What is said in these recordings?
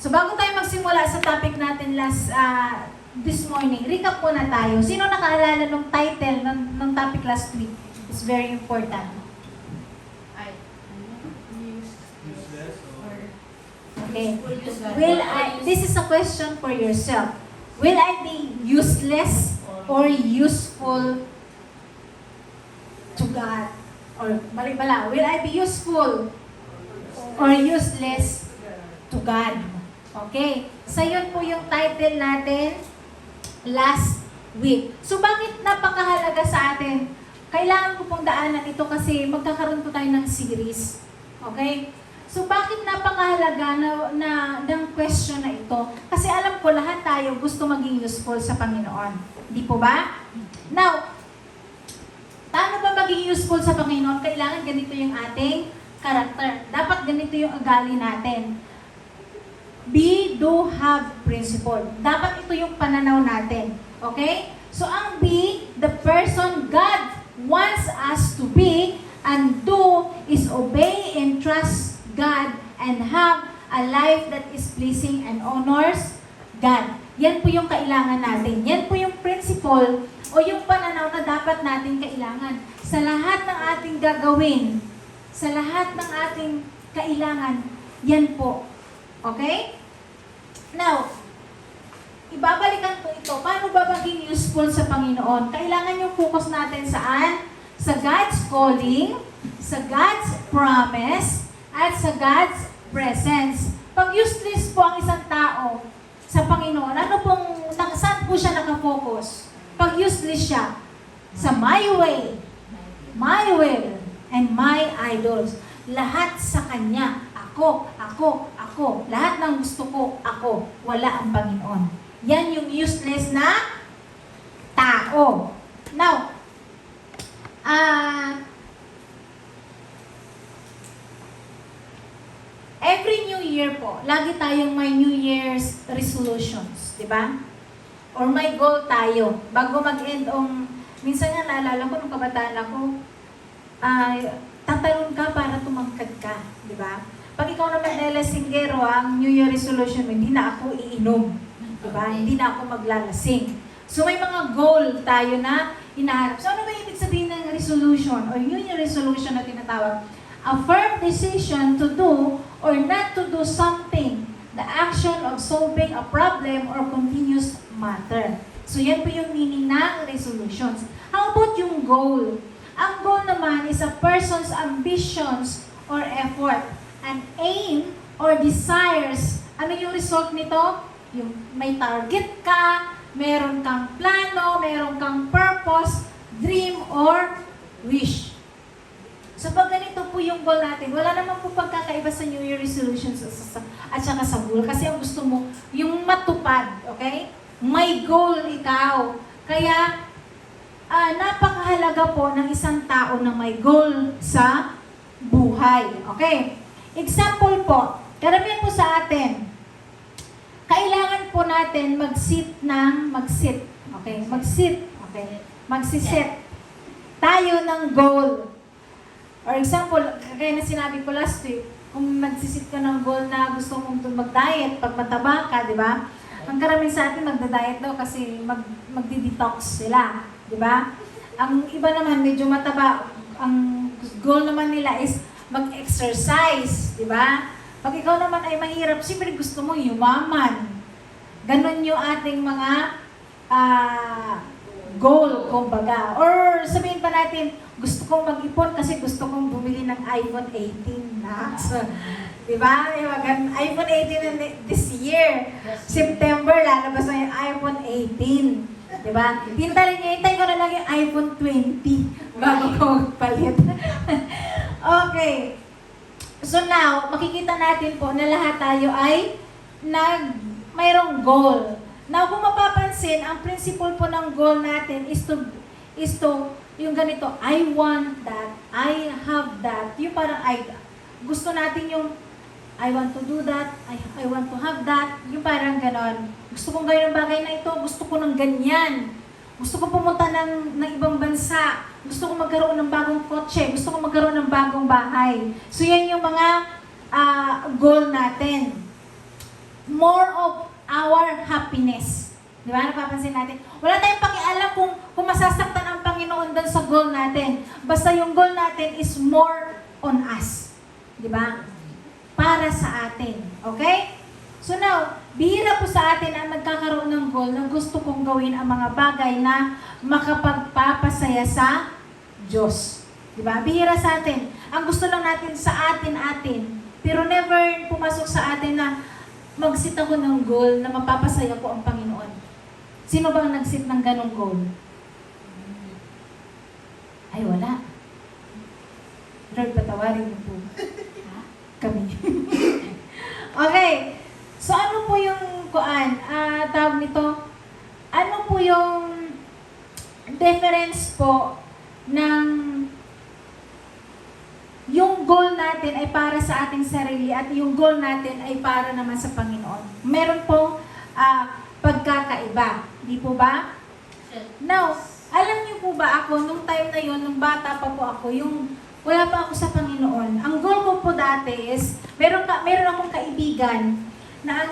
So bago tayo magsimula sa topic natin this morning, recap muna tayo. Sino nakaalala ng title ng topic last week? It's very important. Okay. This is a question for yourself. Will I be useless or useful to God? Or balik pala, will I be useful or useless to God? Okay. So yun po yung title natin last week. So bakit napakahalaga sa atin? Kailangan ko pong daanan ito kasi magkakaroon po tayo ng series. Okay? So bakit napakahalaga ng question na ito? Kasi alam ko lahat tayo gusto maging useful sa Panginoon. Di po ba? Now, paano ba maging useful sa Panginoon? Kailangan ganito yung ating character. Dapat ganito yung ugali natin. Be, do, have principle. Dapat ito yung pananaw natin. Okay? So ang be, the person God wants us to be, and do is obey and trust God and have a life that is pleasing and honors God. Yan po yung kailangan natin. Yan po yung principle o yung pananaw na dapat natin kailangan. Sa lahat ng ating gagawin, sa lahat ng ating kailangan, yan po. Okay? Now, ibabalikan ko ito. Paano ba maging useful sa Panginoon? Kailangan yung focus natin saan? Sa God's calling, sa God's promise, at sa God's presence. Pag useless po ang isang tao sa Panginoon, saan po siya nakafocus? Pag useless siya, sa my way, my will, and my idols. Lahat sa Kanya. Ako. Lahat ng gusto ko, ako. Wala ang Panginoon. Yan yung useless na tao. Now, every New Year po, lagi tayong may New Year's resolutions, di ba? Or may goal tayo. Bago mag-end minsan nga naalala ko nung kabataan ako, tatalon ka para tumangkad ka, di ba? Pag ikaw naman nalasinggero, ang New Year resolution mo, hindi na ako iinom, di ba? Hindi na ako maglalasing. So may mga goal tayo na hinaharap. So ano ba ibig sabihin ng resolution or New Year resolution na tinatawag? A firm decision to do or not to do something, the action of solving a problem or continuous matter. So yan po yung meaning ng resolutions. How about yung goal? Ang goal naman is a person's ambitions or effort, an aim or desires. Ano yung result nito? Yung may target ka, meron kang plano, meron kang purpose, dream or wish. So pag ganito po yung goal natin, wala naman po pagkakaiba sa New Year resolutions at saka sa goal. Kasi ang gusto mo, yung matupad, okay? May goal ikaw. Kaya, napakahalaga po ng isang tao na may goal sa buhay. Okay? Example po, karamihan po sa atin, kailangan po natin mag-sit. Okay? Mag-sit. Okay? Magsiset tayo ng goal. For example, kaya na sinabi ko last week, kung nagsisit ka ng goal na gusto mong mag-diet, pag mataba ka, di ba? Ang karamihan sa atin magda-diet daw kasi magdi-detox sila, di ba? Ang iba naman medyo mataba, ang goal naman nila is mag-exercise, di ba? Pag ikaw naman ay mahirap, siyempre gusto mo yumaman. Ganon yung ating mga goal, kumbaga. Or sabihin pa natin, gusto kong mag-ipon kasi gusto kong bumili ng iPhone 18 na. So, di ba? iPhone 18 this year. September, lalabas na yung iPhone 18. Di ba? Hintay ko na lang yung iPhone 20 bago ko magpalit. Okay. So now, makikita natin po na lahat tayo ay mayroong goal. Now, kung mapapansin, ang principle po ng goal natin is to yung ganito, I want that, I have that. Yung parang gusto natin yung I want to do that, I want to have that. Yung parang ganon. Gusto kong gawin ang bagay na ito, gusto ko ng ganyan. Gusto ko pumunta ng ibang bansa. Gusto ko magkaroon ng bagong kotse. Gusto ko magkaroon ng bagong bahay. So yan yung mga goal natin. more of our happiness. Di ba? Napapansin natin? Wala tayong pakialam kung masasaktan ang Panginoon doon sa goal natin. Basta yung goal natin is more on us. Di ba? Para sa atin. Okay? So now, bihira po sa atin ang nagkakaroon ng goal na gusto kong gawin ang mga bagay na makapagpapasaya sa Diyos. Di ba? Bihira sa atin. Ang gusto lang natin sa atin-atin. Pero never pumasok sa atin na mag-set ako ng goal na mapapasaya ko ang Panginoon. Sino bang nag-set ng ganong goal? Ay, wala. Lord, patawarin mo po. Ha? Kami. Okay. So, ano po yung tawag nito? Ano po yung difference po ng yung goal natin ay para sa ating sarili at yung goal natin ay para naman sa Panginoon. Meron po pagkakaiba. Di po ba? Now, alam niyo po ba ako, nung time na yun, nung bata pa po ako, yung wala pa ako sa Panginoon, ang goal ko po dati is, meron akong kaibigan na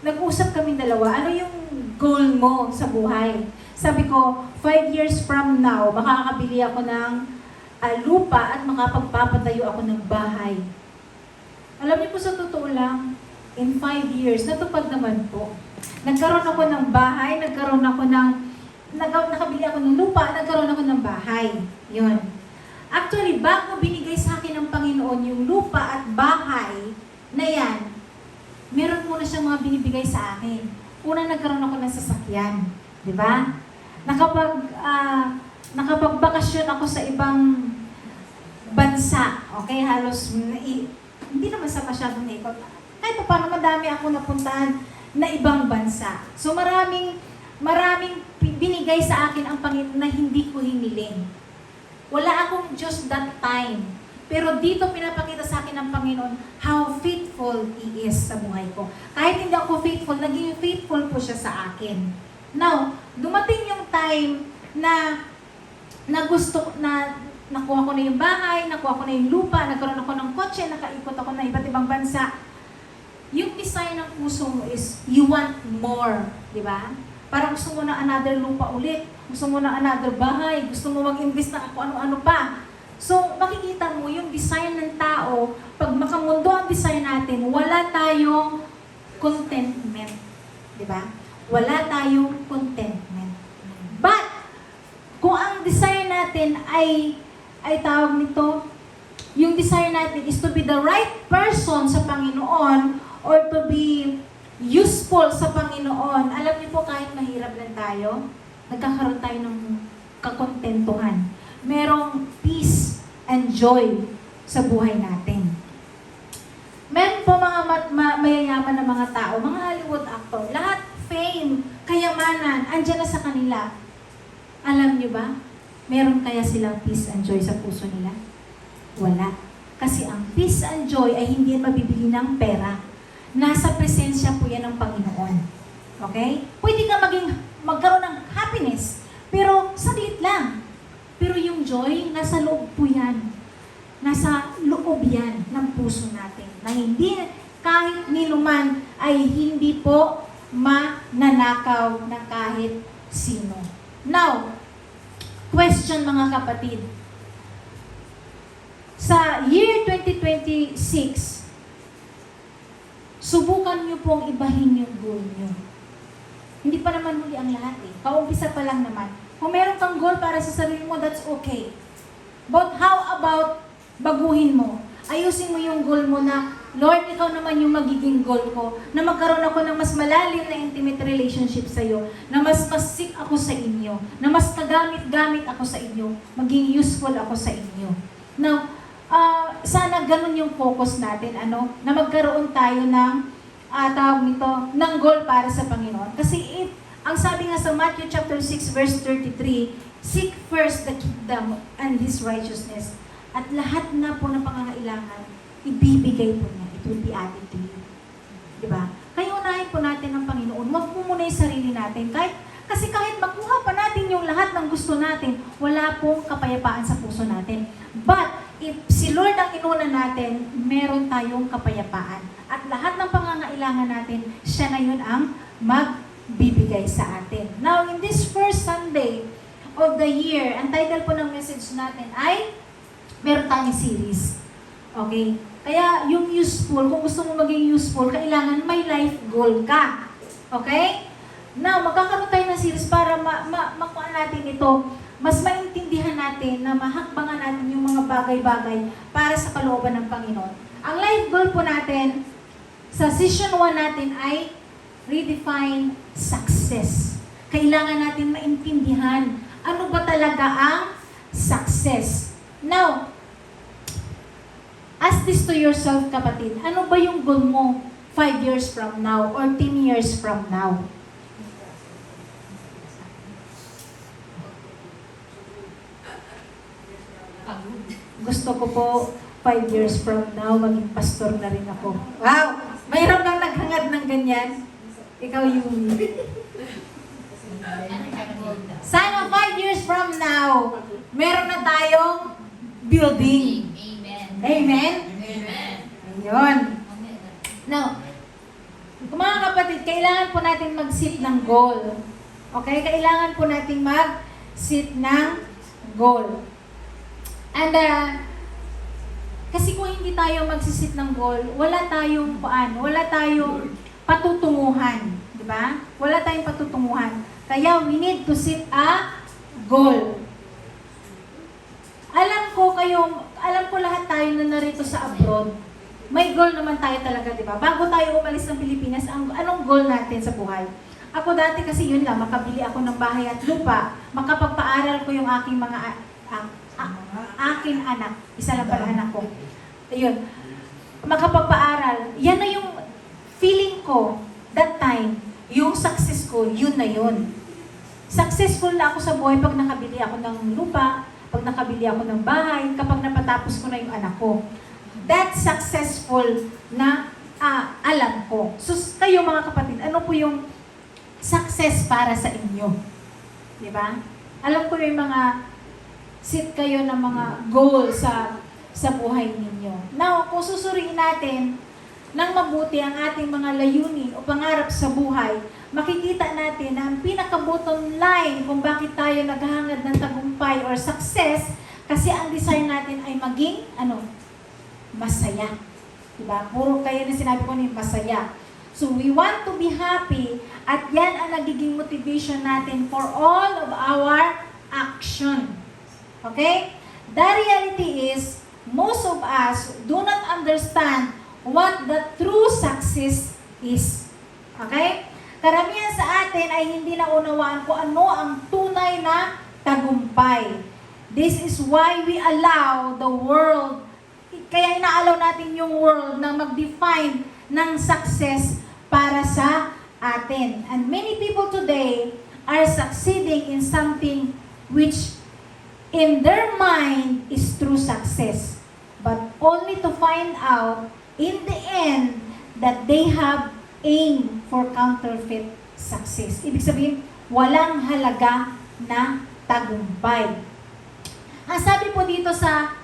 nag-usap kami dalawa, ano yung goal mo sa buhay? Sabi ko, 5 years from now, makakabili ako ng lupa at makapagpapatayo ako ng bahay. Alam niyo po sa totoo lang, in 5 years, natupad naman po. Nagkaroon ako ng bahay, nakabili ako ng lupa, nagkaroon ako ng bahay. Yun. Actually, bago binigay sa akin ng Panginoon yung lupa at bahay na yan, meron muna siyang mga binibigay sa akin. Una, nagkaroon ako ng sasakyan. Di ba? Nakapagbakasyon ako sa ibang bansa. Okay, halos, hindi naman sa masyadong naikot. Kahit pa paano, madami ako napuntahan na ibang bansa. So maraming binigay sa akin ang Panginoon na hindi ko hiniling. Wala akong Diyos that time. Pero dito pinapakita sa akin ng Panginoon how faithful He is sa buhay ko. Kahit hindi ako faithful, naging faithful po siya sa akin. Now, dumating yung time na nakuha ko na yung bahay, nakuha ko na yung lupa, nagkaroon ako ng kotse, nakaikot ako na iba't ibang bansa. Yung desire ng puso mo is, you want more, di ba? Parang gusto mo na another lupa ulit, gusto mo na another bahay, gusto mo mag-invest na ako ano-ano pa. So, makikita mo yung desire ng tao, pag makamundo ang desire natin, wala tayong contentment, di ba? Wala tayong contentment. But, kung ang desire natin ay tawag nito, yung desire natin is to be the right person sa Panginoon or to be useful sa Panginoon. Alam niyo po, kahit mahirap lang tayo, nagkakaroon tayo ng kakontentuhan. Merong peace and joy sa buhay natin. Meron po mga mayayaman na mga tao, mga Hollywood actor, lahat fame, kayamanan, andyan na sa kanila. Alam niyo ba? Meron kaya silang peace and joy sa puso nila? Wala. Kasi ang peace and joy ay hindi yan mabibili ng pera. Nasa presensya po yan ng Panginoon. Okay? Pwede ka magkaroon ng happiness, pero saglit lang. Pero yung joy, nasa loob po yan. Nasa loob yan ng puso natin. Na hindi, kahit ninuman, ay hindi po mananakaw ng kahit sino. Now, question mga kapatid. Sa year 2026, subukan niyo pong ibahin yung goal niyo. Hindi pa naman huli ang lahat eh. Kaumpisa pa lang naman. Kung meron kang goal para sa sarili mo, that's okay. But how about baguhin mo? Ayusin mo yung goal mo na, Lord, ikaw naman yung magiging goal ko, na magkaroon ako ng mas malalim na intimate relationship sa iyo, na mas sick ako sa inyo, na mas kagamit-gamit ako sa inyo, maging useful ako sa inyo. Now, sana ganun yung focus natin, na magkaroon tayo ng, tawag nito, ng goal para sa Panginoon. Kasi ang sabi nga sa Matthew chapter 6 verse 33, seek first the kingdom and His righteousness, at lahat na po ng pangangailangan, ibibigay po niya. It will be added to you. Diba? Kaya unahin po natin ang Panginoon. Huwag po muna yung sarili natin. Kasi kahit makuha pa natin yung lahat ng gusto natin, wala pong kapayapaan sa puso natin. But, if si Lord ang inuna natin, meron tayong kapayapaan. At lahat ng pangangailangan natin, siya na yun ang magbibigay sa atin. Now, in this first Sunday of the year, ang title po ng message natin ay, meron tayong series. Okay? Kaya yung useful, kung gusto mo maging useful, kailangan may life goal ka. Okay? Now, magkakaroon tayo ng series para makuha natin ito, mas maintindihan natin na mahakbangan natin yung mga bagay-bagay para sa kalooban ng Panginoon. Ang life goal po natin, sa session 1 natin ay redefine success. Kailangan natin maintindihan ano ba talaga ang success. Now, ask this to yourself, kapatid. Ano ba yung goal mo 5 years from now or 10 years from now? Gusto ko po 5 years from now, maging pastor na rin ako. Wow! Mayroon kang naghangad ng ganyan. Ikaw yung... Sana 5 years from now, meron na tayong building. Amen. Amen? Amen. Ayun. Now, mga kapatid, kailangan po natin mag-set ng goal. Okay? Kailangan po natin mag-set ng goal. And, kasi kung hindi tayo magsisit ng goal, wala tayong patutunguhan. Di ba? Wala tayong patutunguhan. Kaya we need to set a goal. Alam ko lahat tayo na narito sa abroad, may goal naman tayo talaga, di ba? Bago tayo umalis ng Pilipinas, anong goal natin sa buhay? Ako dati kasi yun lang, makabili ako ng bahay at lupa, makapagpaaral ko yung aking mga aking anak. Isa lang pala anak ko. Ayun. Makapagpaaral. Yan na yung feeling ko that time. Yung success ko, yun na yun. Successful na ako sa buhay pag nakabili ako ng lupa, pag nakabili ako ng bahay, kapag napatapos ko na yung anak ko. That's successful na alam ko. So, kayo mga kapatid, ano po yung success para sa inyo? Di ba? Alam ko yung mga set kayo ng mga goal sa buhay ninyo. Now, kung susuriin natin ng mabuti ang ating mga layunin o pangarap sa buhay, makikita natin na ang pinaka-bottom line kung bakit tayo naghahangad ng tagumpay or success, kasi ang desire natin ay maging, masaya. Diba? Puro kayo na sinabi ko ni masaya. So, we want to be happy at yan ang nagiging motivation natin for all of our action. Okay? The reality is, most of us do not understand what the true success is. Okay? Karamihan sa atin ay hindi na unawaan kung ano ang tunay na tagumpay. This is why we allow the world, kaya inaalaw natin yung world na mag-define ng success para sa atin. And many people today are succeeding in something which in their mind is true success, but only to find out in the end that they have aim for counterfeit success. Ibig sabihin, walang halaga na tagumpay. Ang sabi po dito sa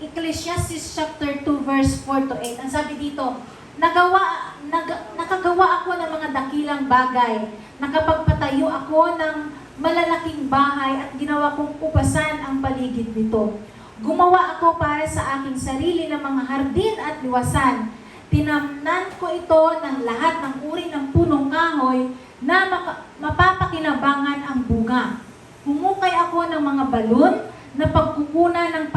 Ecclesiastes chapter 2 verse 4 to 8, ang sabi dito, nakagawa ako ng mga dakilang bagay, nakapagpatayo ako ng malalaking bahay at ginawa kong upasan ang paligid nito. Gumawa ako para sa aking sarili ng mga hardin at liwasan. Tinamnan ko ito ng lahat ng uri ng punong kahoy na mapapakinabangan ang bunga. Humukay ako ng mga balon na pagkukuna ng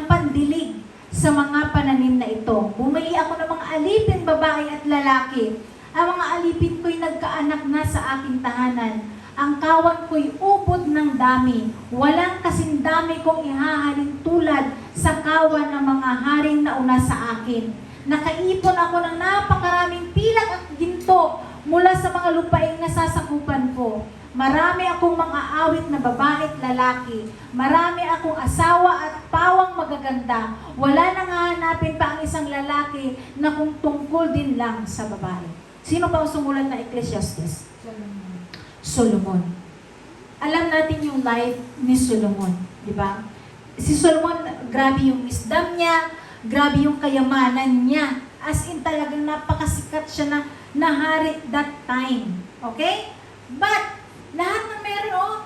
pandilig sa mga pananim na ito. Bumili ako ng mga alipin babae at lalaki. Ang mga alipin ko'y nagkaanak na sa aking tahanan. Ang kawan ko'y ubod ng dami. Walang kasing dami kong ihahalin tulad sa kawan ng mga haring nauna sa akin. Nakaipon ako ng napakaraming pilak at ginto mula sa mga lupaing nasasakupan ko. Marami akong mga awit na babae at lalaki. Marami akong asawa at pawang magaganda. Wala nang hahanapin pa ang isang lalaki na kung tungkol din lang sa babae. Sino pa ang sumulat na Ecclesiastes? Solomon. Alam natin yung life ni Solomon, di ba? Si Solomon, grabe yung wisdom niya, grabe yung kayamanan niya. As in talagang napakasikat siya na hari that time. Okay? But, lahat ng meron,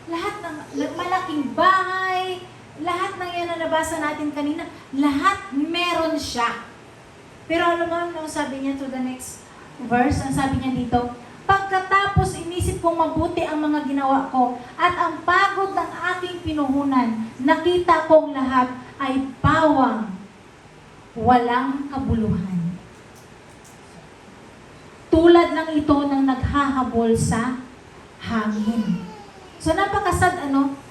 lahat ng malaking bahay, lahat ng yan na nabasa natin kanina, lahat meron siya. Pero alam mo, ano sabi niya to the next verse? Ang sabi niya dito, pagkatapos inisip kong mabuti ang mga ginawa ko at ang pagod ng aking pinuhunan, nakita kong lahat ay pawang, walang kabuluhan. Tulad ng ito ng naghahabol sa hangin. So napakasad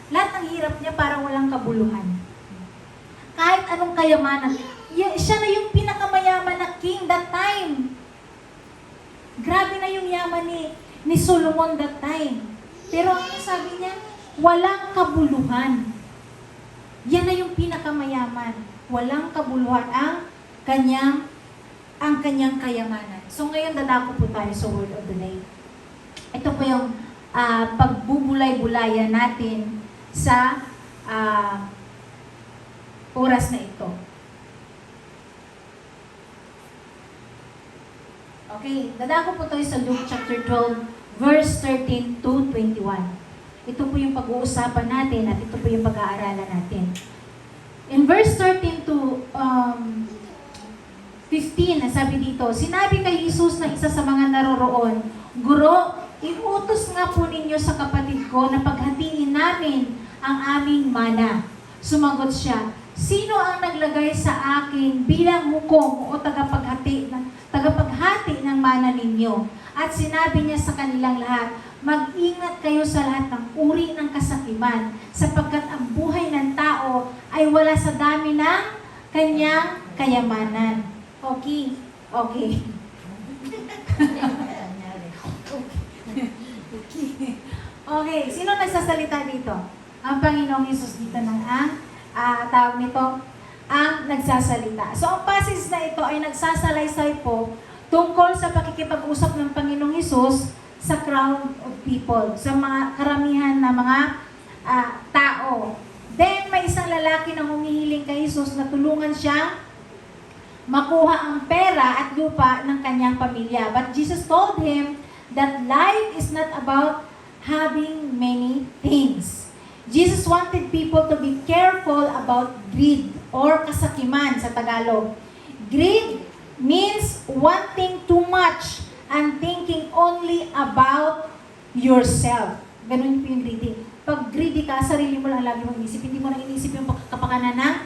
lahat ng hirap niya parang walang kabuluhan. Kahit anong kayamanan, siya na yung pinakamayaman na king that time. Grabe na yung yaman ni Solomon that time. Pero ang sabi niya, walang kabuluhan. Yan na yung pinakamayaman. Walang kabuluhan ang kanyang kayamanan. So ngayon dadako po tayo sa word of the day. Ito po yung pagbubulay-bulayan natin sa oras na ito. Okay, dadako po tayo sa Luke chapter 12, verse 13 to 21. Ito po yung pag-uusapan natin at ito po yung pag-aaralan natin. In verse 13 to 15, sabi dito, sinabi kay Jesus na isa sa mga naroroon, Guro, iutos nga po ninyo sa kapatid ko na paghatiin namin ang aming mana. Sumagot siya, sino ang naglagay sa akin bilang hukom o tagapaghati ng mana ninyo? At sinabi niya sa kanilang lahat, mag-ingat kayo sa lahat ng uri ng kasakiman, sapagkat ang buhay ng tao ay wala sa dami ng kanyang kayamanan. Okay. Okay, sino nagsasalita dito? Ang Panginoong Hesus dito ng tawag nito, ang nagsasalita. So, ang passage na ito ay nagsasalaysay po tungkol sa pakikipag-usap ng Panginoong Hesus sa crowd of people, sa mga karamihan na mga tao. Then, may isang lalaki na humihiling kay Hesus na tulungan siyang makuha ang pera at lupa ng kanyang pamilya. But Jesus told him that life is not about having many things. Jesus wanted people to be careful about greed or kasakiman sa Tagalog. Greed means wanting too much and thinking only about yourself. Ganun yung greedy. Pag greedy ka, sarili mo lang lagi mong inisip. Hindi mo na inisip yung kapakanan ng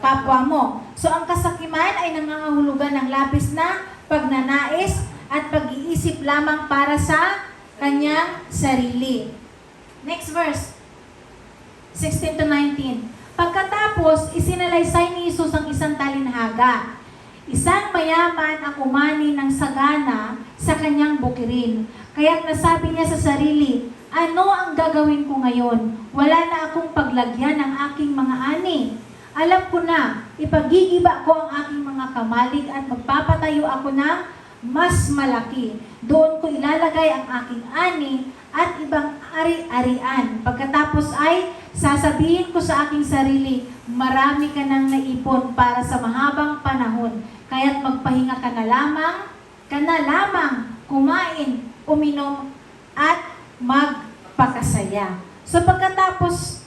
kapwa mo. So, ang kasakiman ay nangangahulugan ng labis na pagnanais at pag-iisip lamang para sa kanyang sarili. Next verse, 16 to 19. Pagkatapos, isinalaysay ni Jesus ang isang talinhaga. Isang mayaman ang umani ng sagana sa kanyang bukirin. Kaya't nasabi niya sa sarili, ano ang gagawin ko ngayon? Wala na akong paglagyan ng aking mga ani. Alam ko na, ipagigiba ko ang aking mga kamalig at magpapatayo ako ng mas malaki. Doon ko ilalagay ang aking ani at ibang ari-arian. Pagkatapos ay sasabihin ko sa aking sarili, marami ka nang naipon para sa mahabang panahon. Kaya't magpahinga ka na lamang, kumain, uminom, at magpakasaya. So pagkatapos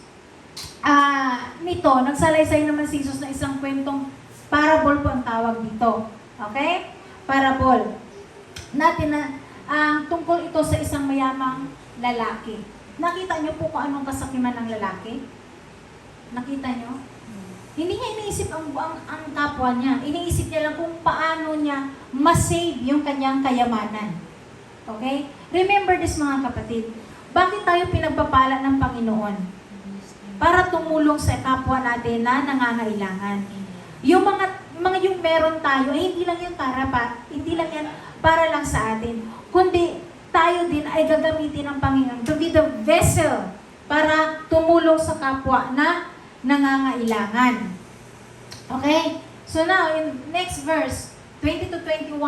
nito, nagsalaysay naman si Jesus na isang kwentong parable po ang tawag dito. Okay? Parable. Natin na tungkol ito sa isang mayamang lalaki. Nakita niyo po kung anong kasakiman ng lalaki? Nakita niyo? Hindi niya iniisip ang kapwa niya. Iniisip niya lang kung paano niya ma-save yung kanyang kayamanan. Okay? Remember this mga kapatid. Bakit tayo pinagpapala ng Panginoon? Para tumulong sa kapwa natin na nangangailangan. Yung yung meron tayo, hindi lang yan hindi lang yan para lang sa atin, kundi tayo din ay gagamitin ng Panginoon to be the vessel para tumulong sa kapwa na nangangailangan. Okay? So now, in next verse, 20 to 21,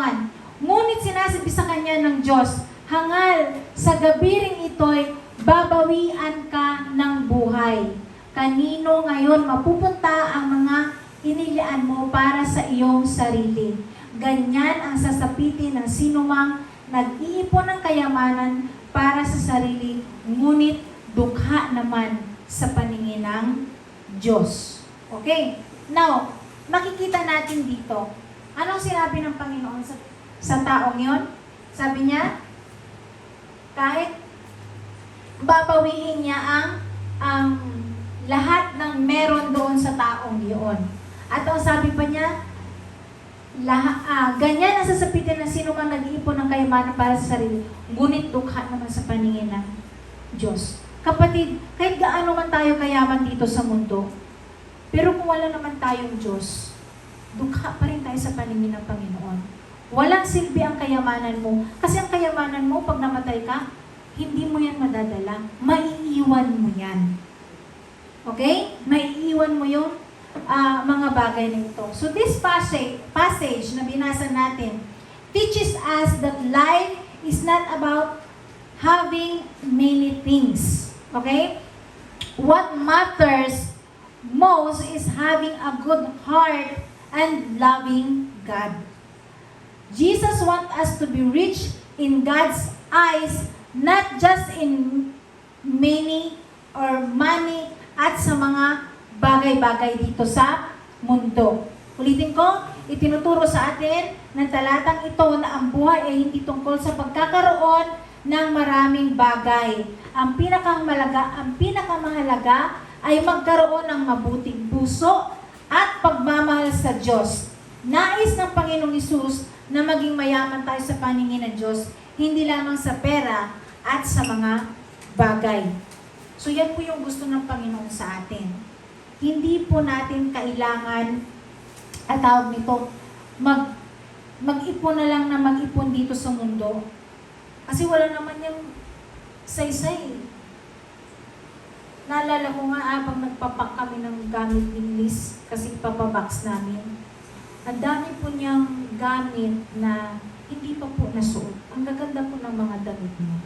ngunit sinasabi sa kanya ng Diyos, hangal, sa gabiring ito'y babawian ka ng buhay. kanino ngayon mapupunta ang mga inilian mo para sa iyong sarili. Ganyan ang sasapitin ng sinumang nag-iipon ng kayamanan para sa sarili, ngunit dukha naman sa paningin ng Diyos. Okay? Now, makikita natin dito, anong sinabi ng Panginoon sa taong yon? Sabi niya, kahit babawiin niya ang lahat ng meron doon sa taong yun. At ang sabi pa niya, ganyan ang sasapitin ng sino man nag-iipon ng kayamanan para sa sarili, ngunit dukha naman sa paningin ng Diyos. Kapatid, kahit gaano man tayo kayaman dito sa mundo, pero kung wala naman tayong Diyos, dukha pa rin tayo sa paningin ng Panginoon. Walang silbi ang kayamanan mo. Kasi ang kayamanan mo, pag namatay ka, hindi mo yan madadala. Maiiwan mo yan. Okay? Maiiwan mo yung mga bagay na ito. So this passage na binasa natin teaches us that life is not about having many things. Okay? What matters most is having a good heart and loving God. Jesus wants us to be rich in God's eyes, not just in many or money at sa mga bagay-bagay dito sa mundo. Ulitin ko, itinuturo sa atin ng talatang ito na ang buhay ay hindi tungkol sa pagkakaroon ng maraming bagay. Ang pinakamahalaga ay magkaroon ng mabuting puso at pagmamahal sa Diyos. Nais ng Panginoong Hesus na maging mayaman tayo sa paningin ng Diyos, hindi lamang sa pera at sa mga bagay. So yan po yung gusto ng Panginoon sa atin. Hindi po natin kailangan, at tawag nito, mag-ipon na lang na mag-ipon dito sa mundo. Kasi wala naman yung saysay. Naalala ko nga habang nagpapak kami ng gamit ni Liz, kasi ipapabox namin. Ang dami po niyang gamit na hindi pa po nasuot. Ang gaganda po ng mga damit niya.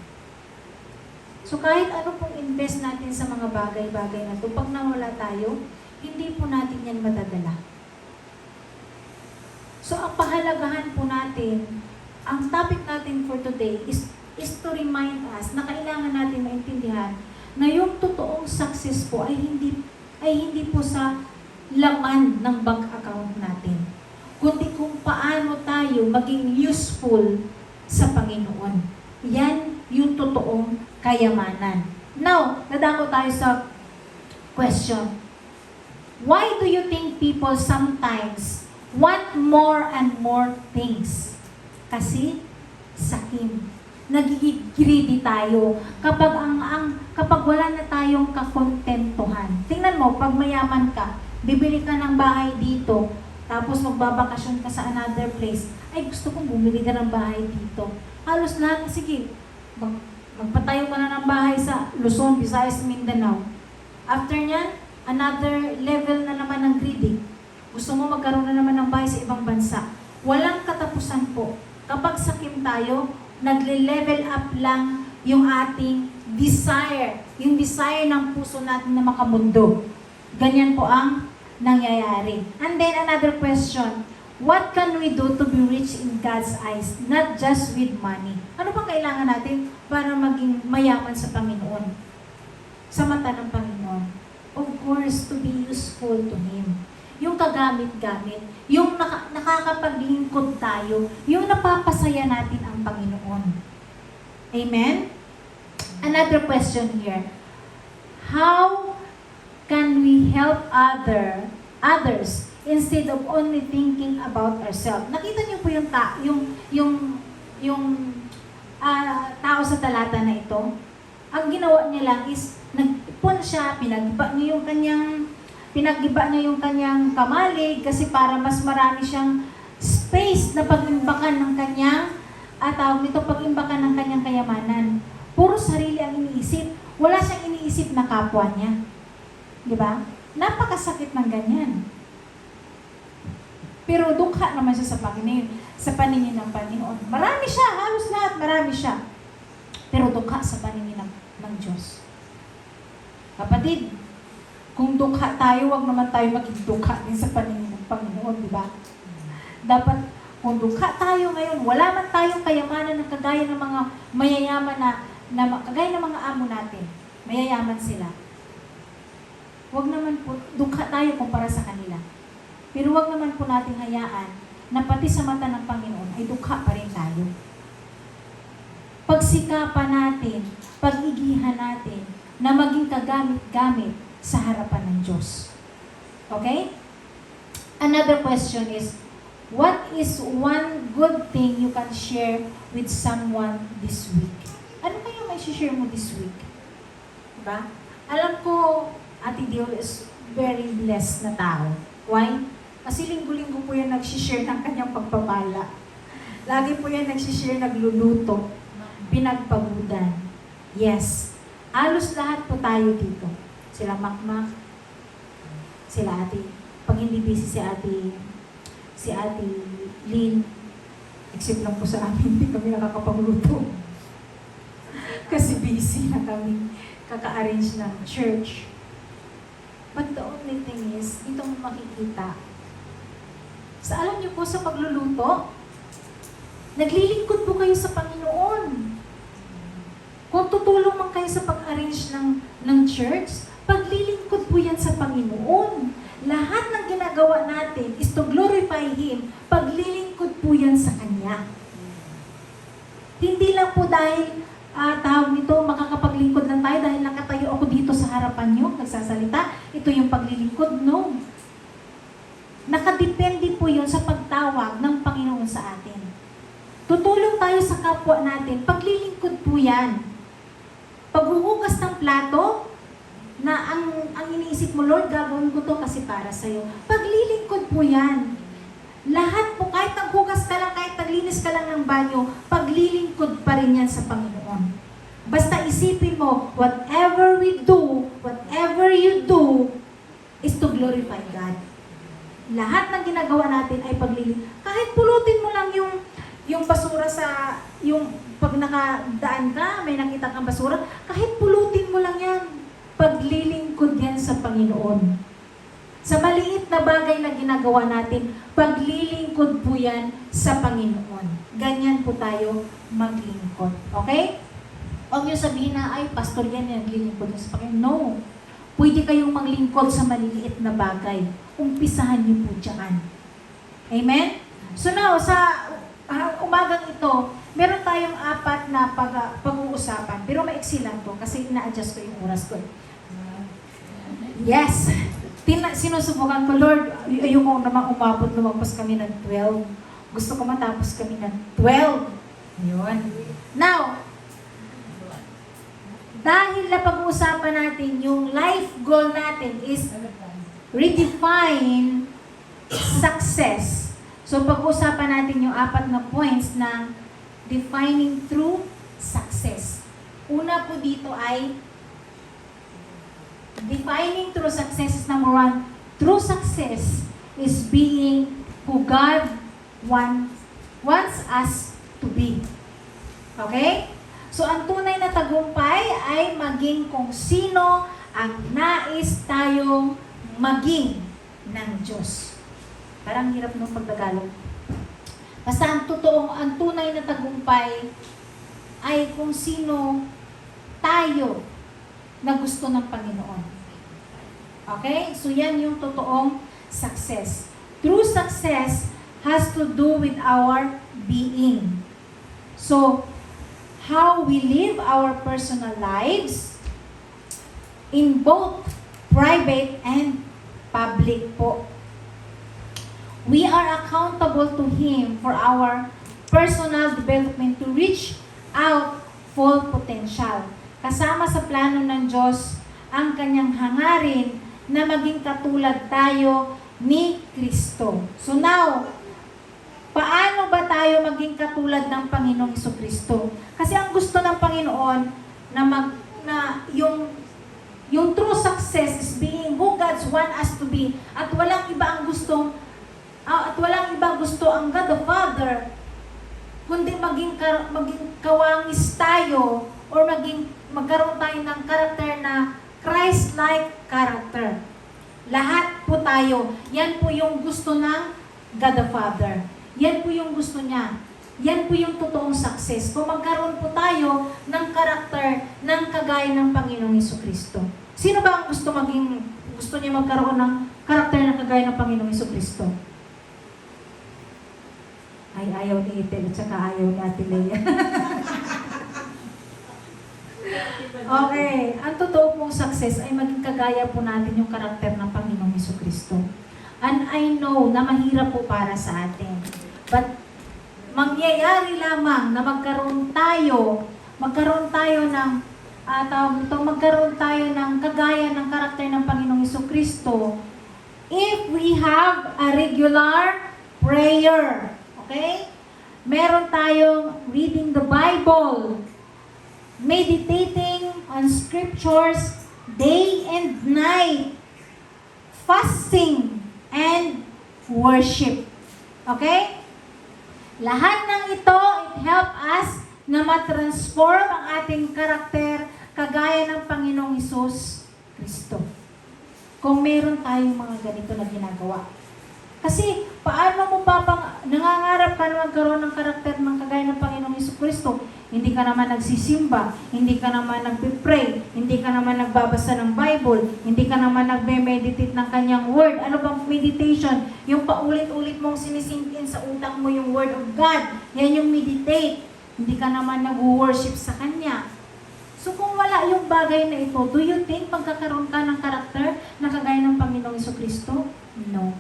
So kahit ano pong invest natin sa mga bagay-bagay na ito, pag nawala tayo, hindi po natin yan madadala. So ang pahalagahan po natin, ang topic natin for today is to remind us na kailangan natin maintindihan na yung totoong success po ay hindi po sa laman ng bank account natin, kundi kung paano tayo maging useful sa Panginoon. Yan yung totoong kayamanan. Now, nadako tayo sa question. Why do you think people sometimes want more and more things? Kasi sakim. Nagiging greedy tayo kapag wala na tayong kakontentuhan. Tingnan mo, pag mayaman ka, bibili ka ng bahay dito, tapos magbabakasyon ka sa another place, ay gusto kong bumili ka ng bahay dito. Halos lahat, sige, magpatayo ka na ng bahay sa Luzon, Visayas, Mindanao. After nyan, another level na naman ng greedy. Gusto mo magkaroon na naman ng bahay sa ibang bansa. Walang katapusan po. Kapag sakim tayo, nagle-level up lang yung ating desire. Yung desire ng puso natin na makamundo. Ganyan po ang nangyayari. And then another question, what can we do to be rich in God's eyes? Not just with money. Ano bang kailangan natin para maging mayaman sa Panginoon? Sa mata ng Panginoon. Of course, to be useful to Him. Yung kagamit-gamit, yung nakakapaglingkod tayo, yung napapasaya natin ang Panginoon. Amen? Another question here. How can we help others instead of only thinking about ourselves? Nakita niyo po yung tao sa talata na ito. Ang ginawa niya lang is nagpon siya, pinagba niya yung kanyang kamalig kasi para mas marami siyang space na pag-imbakan ng kanyang pag-imbakan ng kanyang kayamanan. Puro sarili ang iniisip. Wala siyang iniisip na kapwa niya. Di ba? Napakasakit ng ganyan. Pero dukha naman siya sa paningin ng Panginoon. Marami siya, halos lahat, marami siya. Pero dukha sa paningin ng Diyos. Kapatid, Kung dukha tayo, wag naman tayo maging dukha din sa paningin ng Panginoon, di ba? Dapat, kung dukha tayo ngayon, wala man tayong kayamanan na kagaya ng mga mayayaman kagaya ng mga amo natin. Mayayaman sila. Wag naman po, dukha tayo kumpara sa kanila. Pero wag naman po nating hayaan na pati sa mata ng Panginoon ay dukha pa rin tayo. Pagsikapan natin, pag-igihan natin, na maging kagamit-gamit sa harapan ng Diyos. Okay? Another question is, what is one good thing you can share with someone this week? Ano kaya may share mo this week? Diba? Alam ko, Ate Dio is very blessed na tao. Why? Kasi linggo-linggo po yan nag-share ng kanyang pagpapala. Lagi po yan nag-share, nagluluto, pinagpagudan. Yes. Halos lahat po tayo dito. Sila Makmak, sila Ate, pag hindi busy si Ate Lynn, except lang po sa amin, hindi kami nakakapagluto. Kasi busy na kami kaka-arrange ng church. But the only thing is, dito mo makikita, alam niyo po sa pagluluto, naglilingkod po kayo sa Panginoon. Kung tutulong man kayo sa pag-arrange ng church, paglilingkod po yan sa Panginoon. Lahat ng ginagawa natin is to glorify Him. Paglilingkod po yan sa Kanya. Hindi lang po dahil, tawag nito, makakapaglingkod lang tayo dahil nakatayo ako dito sa harapan nyo, nagsasalita. Ito yung paglilingkod. No. Nakadepende po yun sa pagtawag ng Panginoon sa atin. Tutulong tayo sa kapwa natin. Paglilingkod po yan. Paghuhugas ng plato, na ang iniisip mo, Lord, gagawin ko to kasi para sa'yo. Paglilingkod po yan. Lahat po, kahit naghugas ka lang, kahit naglinis ka lang ng banyo, paglilingkod pa rin yan sa Panginoon. Basta isipin mo, whatever we do, whatever you do, is to glorify God. Lahat ng ginagawa natin ay paglilingkod. Kahit pulutin mo lang yung basura yung pag nakadaan ka, may nakita kang basura, kahit pulutin mo lang yan, paglilingkod yan sa Panginoon. Sa maliit na bagay na ginagawa natin, paglilingkod po yan sa Panginoon. Ganyan po tayo maglingkod. Okay? Huwag niyo sabihin na, ay, pastor yan, naglilingkod sa Panginoon. No. Pwede kayong maglingkod sa maliliit na bagay. Umpisahan niyo po dyan. Amen? So now, sa umagang ito, meron tayong 4 na pag-uusapan. Pero maiksi lang to kasi ina-adjust ko yung oras ko. Yes. Sinusubukan ko, Lord, ayoko naman umabot, lumagpas kami ng 12. Gusto ko matapos kami ng 12. Yun. Now, dahil na pag-uusapan natin, yung life goal natin is redefine success. So, pag-uusapan natin yung 4 na points ng defining true success. Una po dito ay defining true success is number 1. True success is being who God wants us to be. Okay? So, ang tunay na tagumpay ay maging kung sino ang nais tayong maging ng Diyos. Parang hirap nung pagtagalog. Basta ang tunay na tagumpay ay kung sino tayo na gusto ng Panginoon. Okay? So yan yung totoong success. True success has to do with our being. So, how we live our personal lives in both private and public po. We are accountable to Him for our personal development to reach out full potential. Kasama sa plano ng Diyos ang kanyang hangarin na maging katulad tayo ni Kristo. So now, paano ba tayo maging katulad ng Panginoong Jesucristo? Kasi ang gusto ng Panginoon na yung true success is being who God wants us to be, at walang iba gusto ang God the Father kundi maging kawangis tayo or magkaroon tayo ng karakter na Christ-like character. Lahat po tayo. Yan po yung gusto ng God the Father. Yan po yung gusto niya. Yan po yung totoong success. Kung magkaroon po tayo ng karakter ng kagaya ng Panginoong Jesucristo. Sino ba ang gusto niya magkaroon ng karakter ng kagaya ng Panginoong Jesucristo? Ay, ayaw ni Ethel at saka ayaw ni Ate Lea. Okay, ang totoo pong success ay maging kagaya po natin yung karakter ng Panginoong Jesucristo. And I know na mahirap po para sa atin. But mangyayari lamang na magkaroon tayo ng kagaya ng karakter ng Panginoong Jesucristo if we have a regular prayer. Okay? Meron tayong reading the Bible, meditating on scriptures day and night, fasting, and worship. Okay? Lahat ng ito, it help us na matransform ang ating karakter kagaya ng Panginoong Hesus Kristo. Kung meron tayong mga ganito na ginagawa. Kasi, paano mo nangangarap ka na magkaroon ng karakter ng kagaya ng Panginoong Hesus Kristo? Hindi ka naman nagsisimba, hindi ka naman nagpe-pray, hindi ka naman nagbabasa ng Bible, hindi ka naman nagme-meditate ng kanyang word. Ano bang meditation? Yung paulit-ulit mong sinisinkin sa utak mo yung word of God. Yan yung meditate. Hindi ka naman nag-worship sa kanya. So kung wala yung bagay na ito, do you think magkakaroon ka ng karakter na kagaya ng Panginoong Jesucristo? No.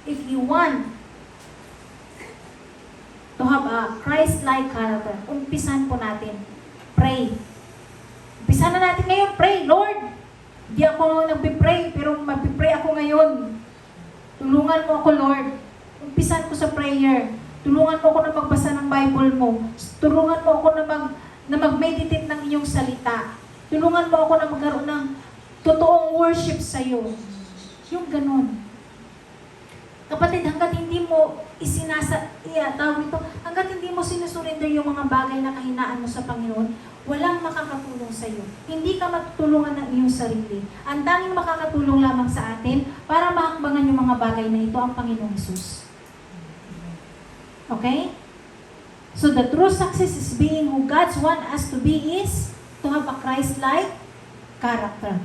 If you want to have a Christ-like character, umpisan po natin. Pray. Umpisan na natin ngayon, pray. Lord, di ako nagpipray, pero magpipray ako ngayon. Tulungan mo ako, Lord. Umpisan ko sa prayer. Tulungan mo ako na magbasa ng Bible mo. Tulungan mo ako na mag-meditate ng iyong salita. Tulungan mo ako na magkaroon ng totoong worship sa iyo. Yung ganun. Kapatid, hanggat hindi mo hanggat hindi mo sinusurrender yung mga bagay na kahinaan mo sa Panginoon, walang makakatulong sa iyo. Hindi ka matutulungan ng iyong sarili. Ang tanging makakatulong lamang sa atin para maakbangan yung mga bagay na ito ang Panginoong Hesus. Okay? So the true success is being who God wants us to be is to have a Christ-like character.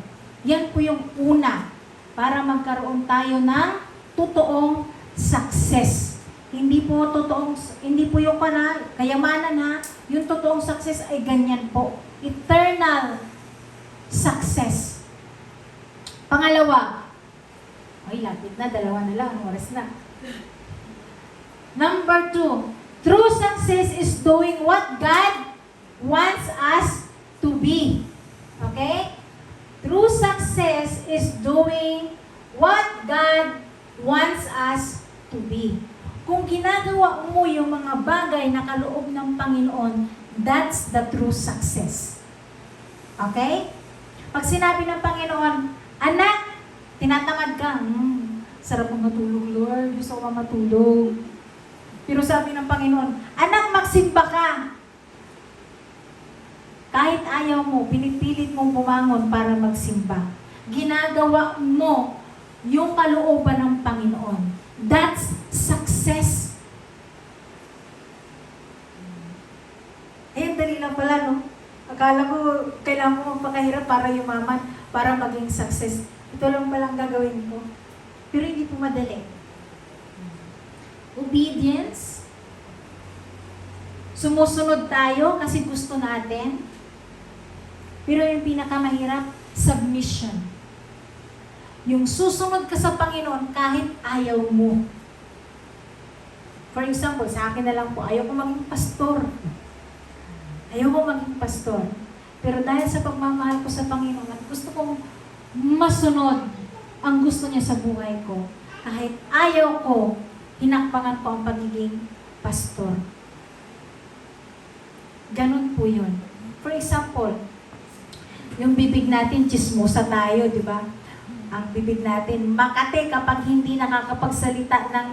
Yan po yung una para magkaroon tayo ng totoong success. Hindi po yung kayamanan ha. Yung totoong success ay ganyan po. Eternal success. Pangalawa. Ay, lapit na. Dalawa na lang. Oras na. Number 2. True success is doing what God wants us to be. Okay? True success is doing what God wants us to be. Kung ginagawa mo yung mga bagay na kaloob ng Panginoon, that's the true success. Okay? Pag sinabi ng Panginoon, anak, tinatamad ka. Sarap mong matulog, Lord. Gusto ko matulog. Pero sabi ng Panginoon, anak, magsimba ka. Kahit ayaw mo, pinipilit mong bumangon para magsimba. Ginagawa mo yung kalooban ng Panginoon. That's success. Dali lang pala, no? Akala ko, kailangan mo magpakahirap para yumaman, para maging success. Ito lang palang gagawin ko. Pero hindi po madali. Obedience. Sumusunod tayo kasi gusto natin. Pero yung pinakamahirap, submission. Yung susunod ka sa Panginoon kahit ayaw mo. For example, sa akin na lang po, ayaw ko maging pastor. Ayaw ko maging pastor. Pero dahil sa pagmamahal ko sa Panginoon at gusto kong masunod ang gusto niya sa buhay ko, kahit ayaw ko, hinakbangan ko ang pagiging pastor. Ganun po yun. For example, yung bibig natin, chismosa tayo, di ba? Ang bibig natin makate kapag hindi nakakapagsalita ng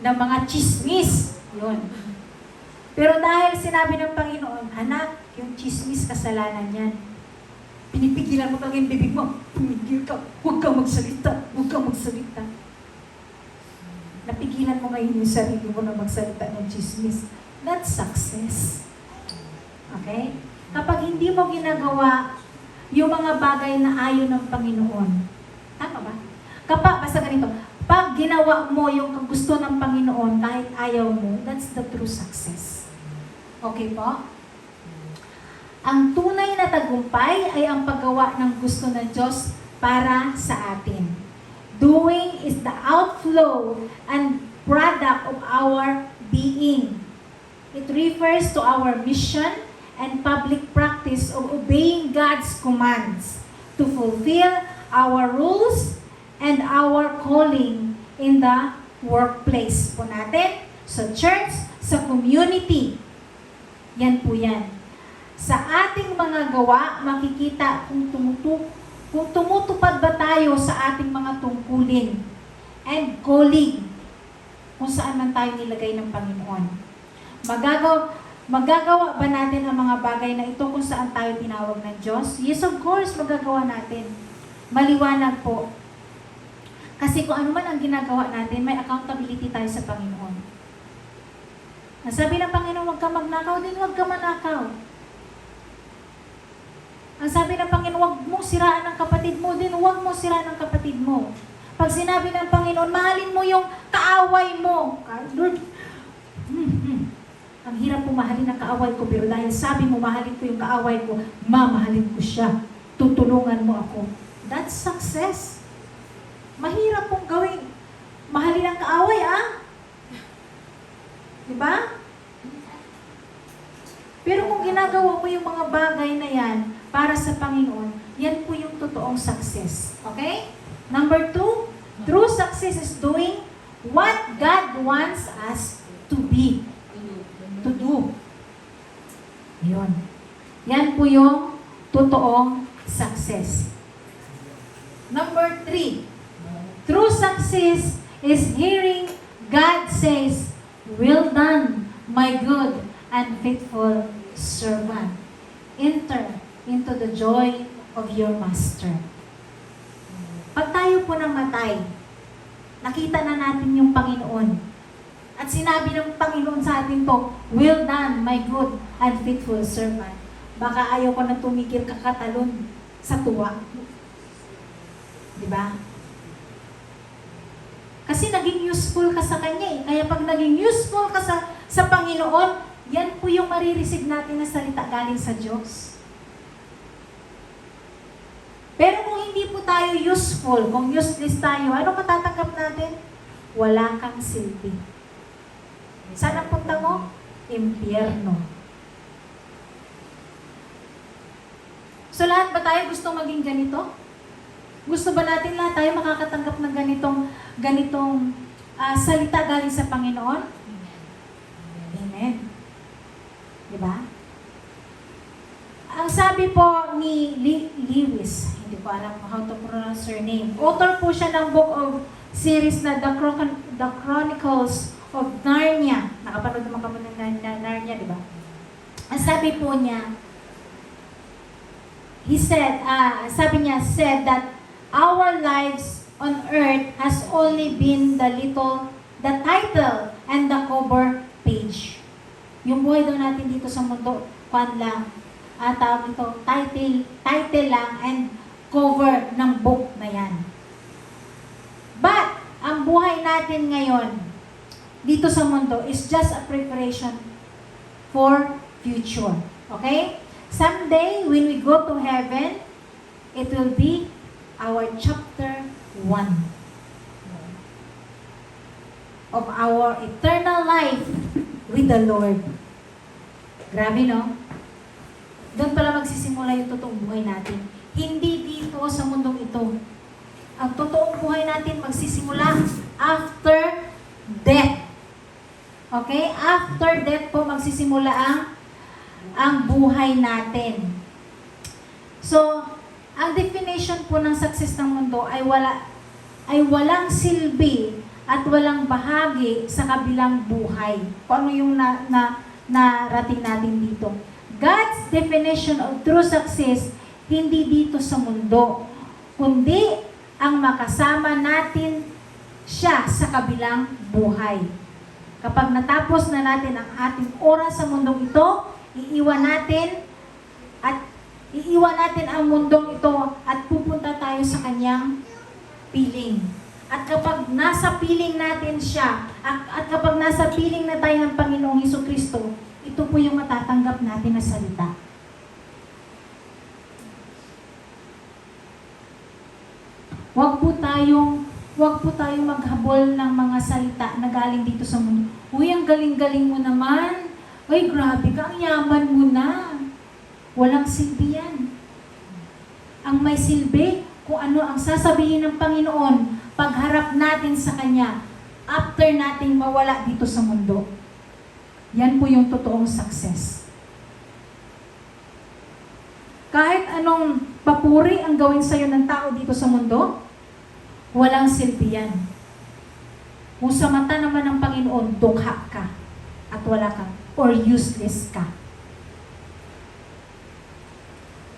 mga chismis. Yun. Pero dahil sinabi ng Panginoon, anak, yung chismis kasalanan yan. Pinipigilan mo talaga yung bibig mo. Pumigil ka. Huwag kang magsalita. Huwag kang magsalita. Napigilan mo ngayon yung sarili mo na magsalita ng chismis. That's success. Okay? Kapag hindi mo ginagawa yung mga bagay na ayon ng Panginoon. Tama ba? Basta ganito, pag ginawa mo yung gusto ng Panginoon kahit ayaw mo, that's the true success. Okay po? Ang tunay na tagumpay ay ang paggawa ng gusto ng Diyos para sa atin. Doing is the outflow and product of our being. It refers to our mission and public practice of obeying God's commands to fulfill our rules and our calling in the workplace po natin, sa church, sa community. Yan po yan. Sa ating mga gawa, makikita kung tumutupad ba tayo sa ating mga tungkulin and calling kung saan man tayo nilagay ng Panginoon. Magagawa ba natin ang mga bagay na ito kung saan tayo tinawag ng Diyos? Yes, of course, magagawa natin. Maliwanag po. Kasi kung ano man ang ginagawa natin, may accountability tayo sa Panginoon. Nasabi ng Panginoon, huwag ka magnakaw din, huwag ka manakaw. Ang sabi ng Panginoon, huwag mo siraan ang kapatid mo din, huwag mo siraan ang kapatid mo. Pag sinabi ng Panginoon, mahalin mo yung kaaway mo. Lord, ang hirap po mahalin ang kaaway ko, pero dahil sabi mo, mahalin ko yung kaaway ko, mamahalin ko siya. Tutulungan mo ako. That's success. Mahirap pong gawin. Mahalin ang kaaway, Diba? Pero kung ginagawa mo yung mga bagay na yan para sa Panginoon, yan po yung totoong success. Okay? Number 2, true success is doing what God wants us to be. To do. Yun. Yan po yung totoong success. Number 3, true success is hearing God says, "Well done, my good and faithful servant. Enter into the joy of your master." Pag tayo po namatay, nakita na natin yung Panginoon. At sinabi ng Panginoon sa atin to, "Well done, my good and faithful servant." Baka ayaw ko na tumigil kakatalon sa tuwa. Diba? Kasi naging useful ka sa Kanya eh. Kaya pag naging useful ka sa Panginoon, yan po yung marireceive natin na salita galing sa Diyos. Pero kung hindi po tayo useful, kung useless tayo, ano matatanggap natin? Wala kang silbi. Saan ang punta mo? Impyerno. So lahat ba tayo gusto maging ganito? Gusto ba natin lahat tayo makakatanggap ng ganitong salita galing sa Panginoon? Amen. Diba? Ang sabi po ni Lewis, hindi ko alam how to pronounce her name. Author po siya ng book of series na The Chronicles of Narnia. Nakapanood naman kami ng Narnia, di ba? Ang sabi po niya, said that our lives on earth has only been the title and the cover page. Yung buhay daw natin dito sa mundo, lang, tawag ito, title lang and cover ng book na yan. But, ang buhay natin ngayon, dito sa mundo, is just a preparation for future. Okay? Someday, when we go to heaven, it will be our chapter 1 of our eternal life with the Lord. Grabe, no? Doon pala magsisimula yung totoong buhay natin. Hindi dito sa mundong ito. Ang totoong buhay natin magsisimula after death. Okay? After death po magsisimula ang buhay natin. So, ang definition po ng success ng mundo ay walang silbi at walang bahagi sa kabilang buhay. Kung ano yung narating natin dito. God's definition of true success hindi dito sa mundo, kundi ang makasama natin siya sa kabilang buhay. Kapag natapos na natin ang ating oras sa mundong ito, iiwan natin ang mundong ito at pupunta tayo sa kanyang piling. At kapag nasa piling natin siya, at kapag nasa piling na tayo ng Panginoong Hesukristo, ito po yung matatanggap natin na salita. Huwag po tayong maghabol ng mga salita na galing dito sa mundo. Uy, ang galing-galing mo naman. Uy, grabe ka, ang yaman mo na. Walang silbi yan. Ang may silbi, kung ano ang sasabihin ng Panginoon, pagharap natin sa Kanya, after nating mawala dito sa mundo. Yan po yung totoong success. Kahit anong papuri ang gawin sa'yo ng tao dito sa mundo, walang silbi yan. Kung sa mata naman ng Panginoon, dukha ka at wala ka, or useless ka.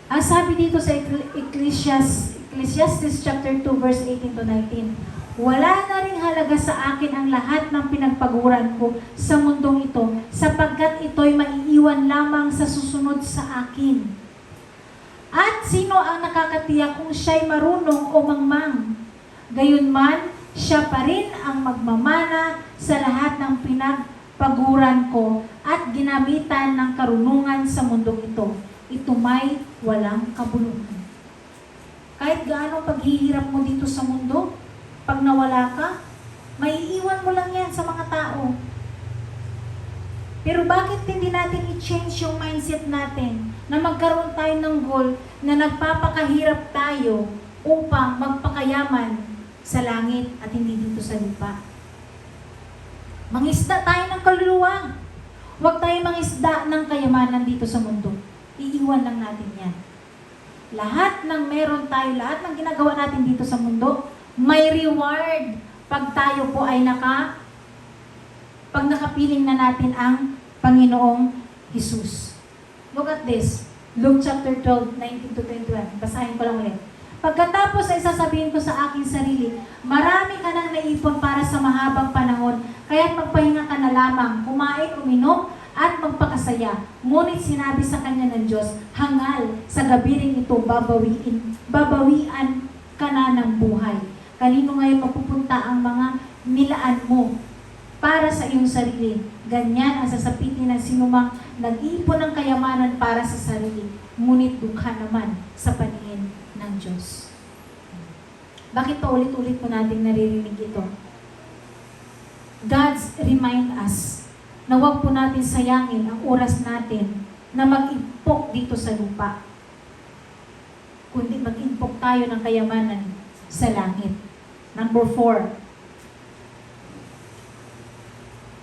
Ang sabi dito sa Ecclesiastes chapter 2 verse 18 to 19, wala na ring halaga sa akin ang lahat ng pinagpaguran ko sa mundong ito, sapagkat ito'y maiiwan lamang sa susunod sa akin. At sino ang nakakatiyak kung siya'y marunong o mangmang? Gayunman, siya pa rin ang magmamana sa lahat ng pinagpaguran ko at ginamitan ng karunungan sa mundong ito. Ito may walang kabuluhan. Kahit gaano paghihirap mo dito sa mundo, pag nawala ka, maiiwan mo lang yan sa mga tao. Pero bakit hindi natin i-change yung mindset natin na magkaroon tayo ng goal na nagpapakahirap tayo upang magpakayaman sa langit at hindi dito sa lupa? Mangisda tayo ng kaluluwa. Huwag tayo mangisda ng kayamanan dito sa mundo. Iiwan lang natin yan. Lahat ng meron tayo, lahat ng ginagawa natin dito sa mundo, may reward pag tayo po ay pag nakapiling na natin ang Panginoong Jesus. Look at this. Luke chapter 12, 19 to 21. Basahin ko lang ulit. Pagkatapos ay sasabihin ko sa aking sarili, marami ka nang naipon para sa mahabang panahon, kaya't magpahinga ka na lamang, kumain, uminom, at magpakasaya. Ngunit sinabi sa kanya ng Diyos, hangal, sa gabi ring ito babawian ka na ng buhay. Kanino ngayon mapupunta ang mga nilaan mo para sa iyong sarili? Ganyan ang sasapitin ng sinumang nag-iipon ng kayamanan para sa sarili, ngunit dukha naman sa paningin ng Diyos. Bakit pa ulit-ulit po natin naririnig ito? God's remind us na huwag po natin sayangin ang oras natin na mag-impok dito sa lupa, kundi mag-impok tayo ng kayamanan sa langit. Number 4,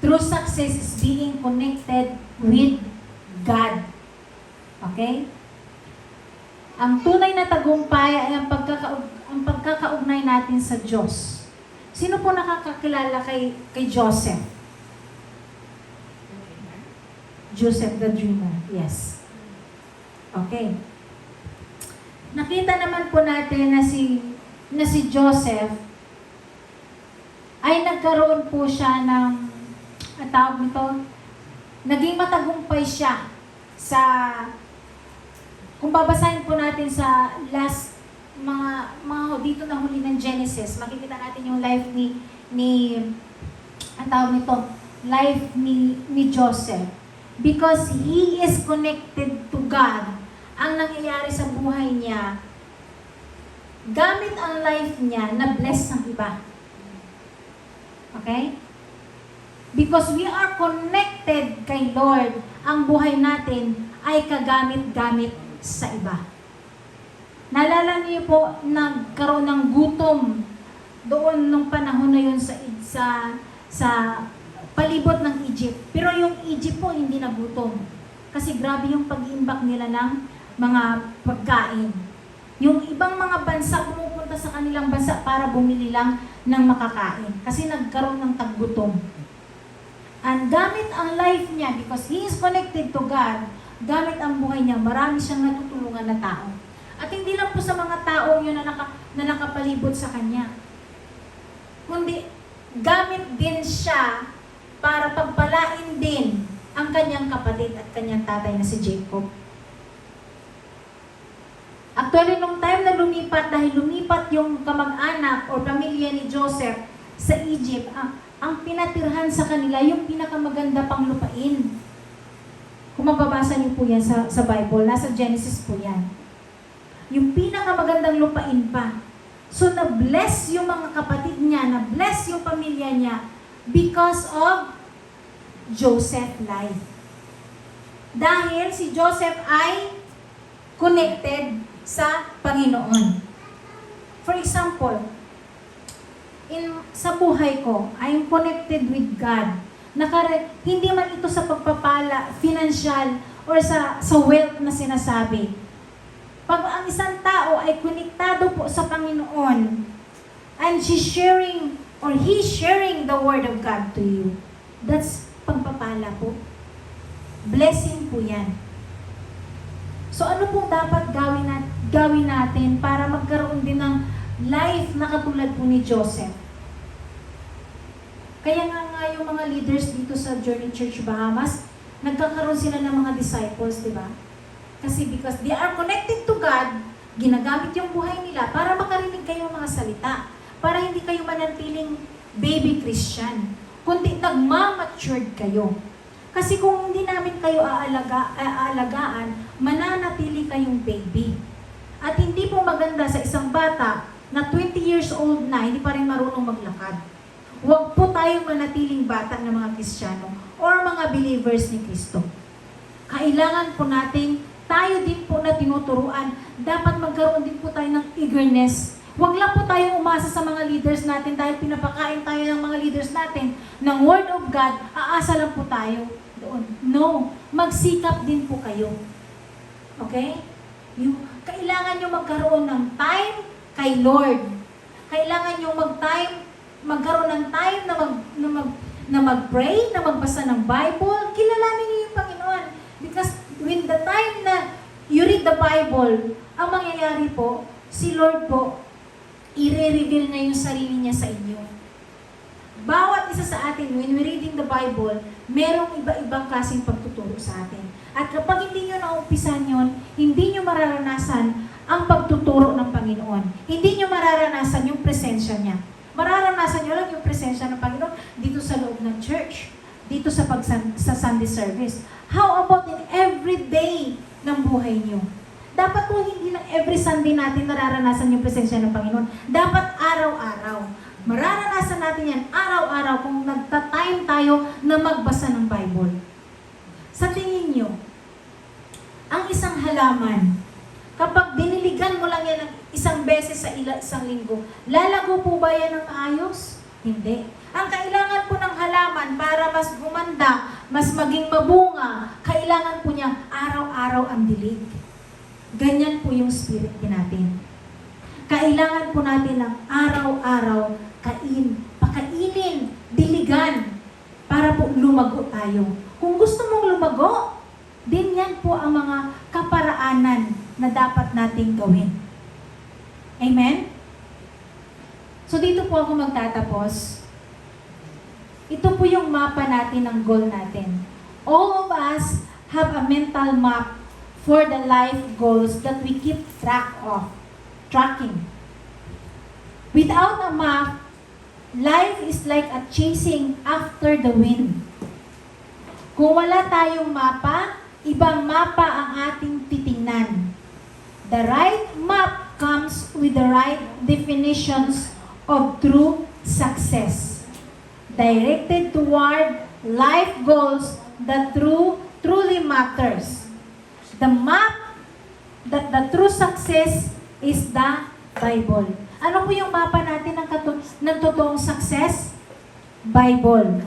true success is being connected with God. Okay? Ang tunay na tagumpay ay ang pagkakaugnay natin sa Diyos. Sino po nakakakilala kay Joseph? Joseph the Dreamer. Yes. Okay. Nakita naman po natin na si Joseph ay nagkaroon po siya ng tawag nito, naging matagumpay siya sa, kung babasahin po natin sa last mga dito na huli ng Genesis, makikita natin yung life ang tawag nito, life ni Joseph. Because he is connected to God, ang nangyayari sa buhay niya, gamit ang life niya na bless ng iba. Okay? Because we are connected kay Lord, ang buhay natin ay kagamit-gamit sa iba. Naalala niyo po, nagkaroon ng gutom doon nung panahon na yun sa palibot ng Egypt. Pero yung Egypt po hindi nagutom. Kasi grabe yung pag-iimbak nila ng mga pagkain. Yung ibang mga bansa pumupunta sa kanilang bansa para bumili lang ng makakain. Kasi nagkaroon ng taggutom. And gamit ang life niya, because he is connected to God, gamit ang buhay niya, marami siyang natutulungan na tao. At hindi lang po sa mga taong yun na nakapalibot sa kanya. Kundi gamit din siya para pagpalain din ang kanyang kapatid at kanyang tatay na si Jacob. Actually, nung time na lumipat, dahil lumipat yung kamag-anak o pamilya ni Joseph sa Egypt, ang pinatirhan sa kanila yung pinakamaganda pang lupain. Kung mababasa niyo po yan sa Bible, nasa Genesis po yan. Yung pinakamagandang lupain pa. So, na-bless yung mga kapatid niya, na-bless yung pamilya niya because of Joseph's life. Dahil si Joseph ay connected sa Panginoon. For example, sa buhay ko, I'm connected with God. Hindi man ito sa pagpapala, financial, or sa wealth na sinasabi. Pag ang isang tao ay konektado po sa Panginoon, and he's sharing the Word of God to you, that's pagpapala po. Blessing po yan. So ano po dapat gawin natin para magkaroon din ng life na katulad po ni Joseph? Kaya nga yung mga leaders dito sa Journey Church Bahamas, nagkakaroon sila ng mga disciples, di ba? Kasi because they are connected to God, ginagamit yung buhay nila para makarinig kayo mga salita. Para hindi kayo manatiling baby Christian, kundi nagmamatured kayo. Kasi kung hindi namin kayo aalagaan, mananatili kayong baby. At hindi po maganda sa isang bata na 20 years old na, hindi pa rin marunong maglakad. Huwag po tayong manatiling bata ng mga Kristiyano or mga believers ni Kristo. Kailangan po nating tayo din po na tinuturuan. Dapat magkaroon din po tayo ng eagerness. Huwag lang po tayong umasa sa mga leaders natin dahil pinapakain tayo ng mga leaders natin ng Word of God, aasa lang po tayo doon. No, magsikap din po kayo. Okay? Kailangan nyo magkaroon ng time kay Lord. Kailangan nyo magkaroon ng time na mag-pray, na magbasa ng Bible. Kilalanin niyo yung Panginoon. Because when the time na you read the Bible, ang mangyayari po, si Lord po, i-reveal na yung sarili niya sa inyo. Bawat isa sa atin, when we're reading the Bible, merong iba-ibang klaseng pagtuturo sa atin. At kapag hindi nyo naumpisan yun, hindi nyo mararanasan ang pagtuturo ng Panginoon. Hindi nyo mararanasan yung presensya niya. Mararanasan nyo lang yung presensya ng Panginoon dito sa loob ng church, dito sa Sunday service. How about in every day ng buhay nyo? Dapat po hindi lang every Sunday natin nararanasan yung presensya ng Panginoon. Dapat araw-araw. Mararanasan natin yan araw-araw kung nagta-time tayo na magbasa ng Bible. Sa tingin nyo, ang isang halaman, kapag diniligan mo lang yan ng isang beses sa isang linggo, lalago po ba yan ng maayos? Hindi. Ang kailangan po ng halaman para mas gumanda, mas maging mabunga, kailangan po niya araw-araw ang dilig. Ganyan po yung spirit din natin. Kailangan po natin ng araw-araw pakainin, diligan, para po lumago tayo. Kung gusto mong lumago, din yan po ang mga kaparaanan na dapat nating gawin. Amen? So dito po ako magtatapos. Ito po yung mapa natin ng goal natin. All of us have a mental map for the life goals that we keep tracking. Without a map, life is like a chasing after the wind. Kung wala tayong mapa, ibang mapa ang ating titingnan. The right map comes with the right definitions of true success, directed toward life goals that truly matters. The map that the true success is the Bible. Ano po yung mapa natin ng totoong success? Bible.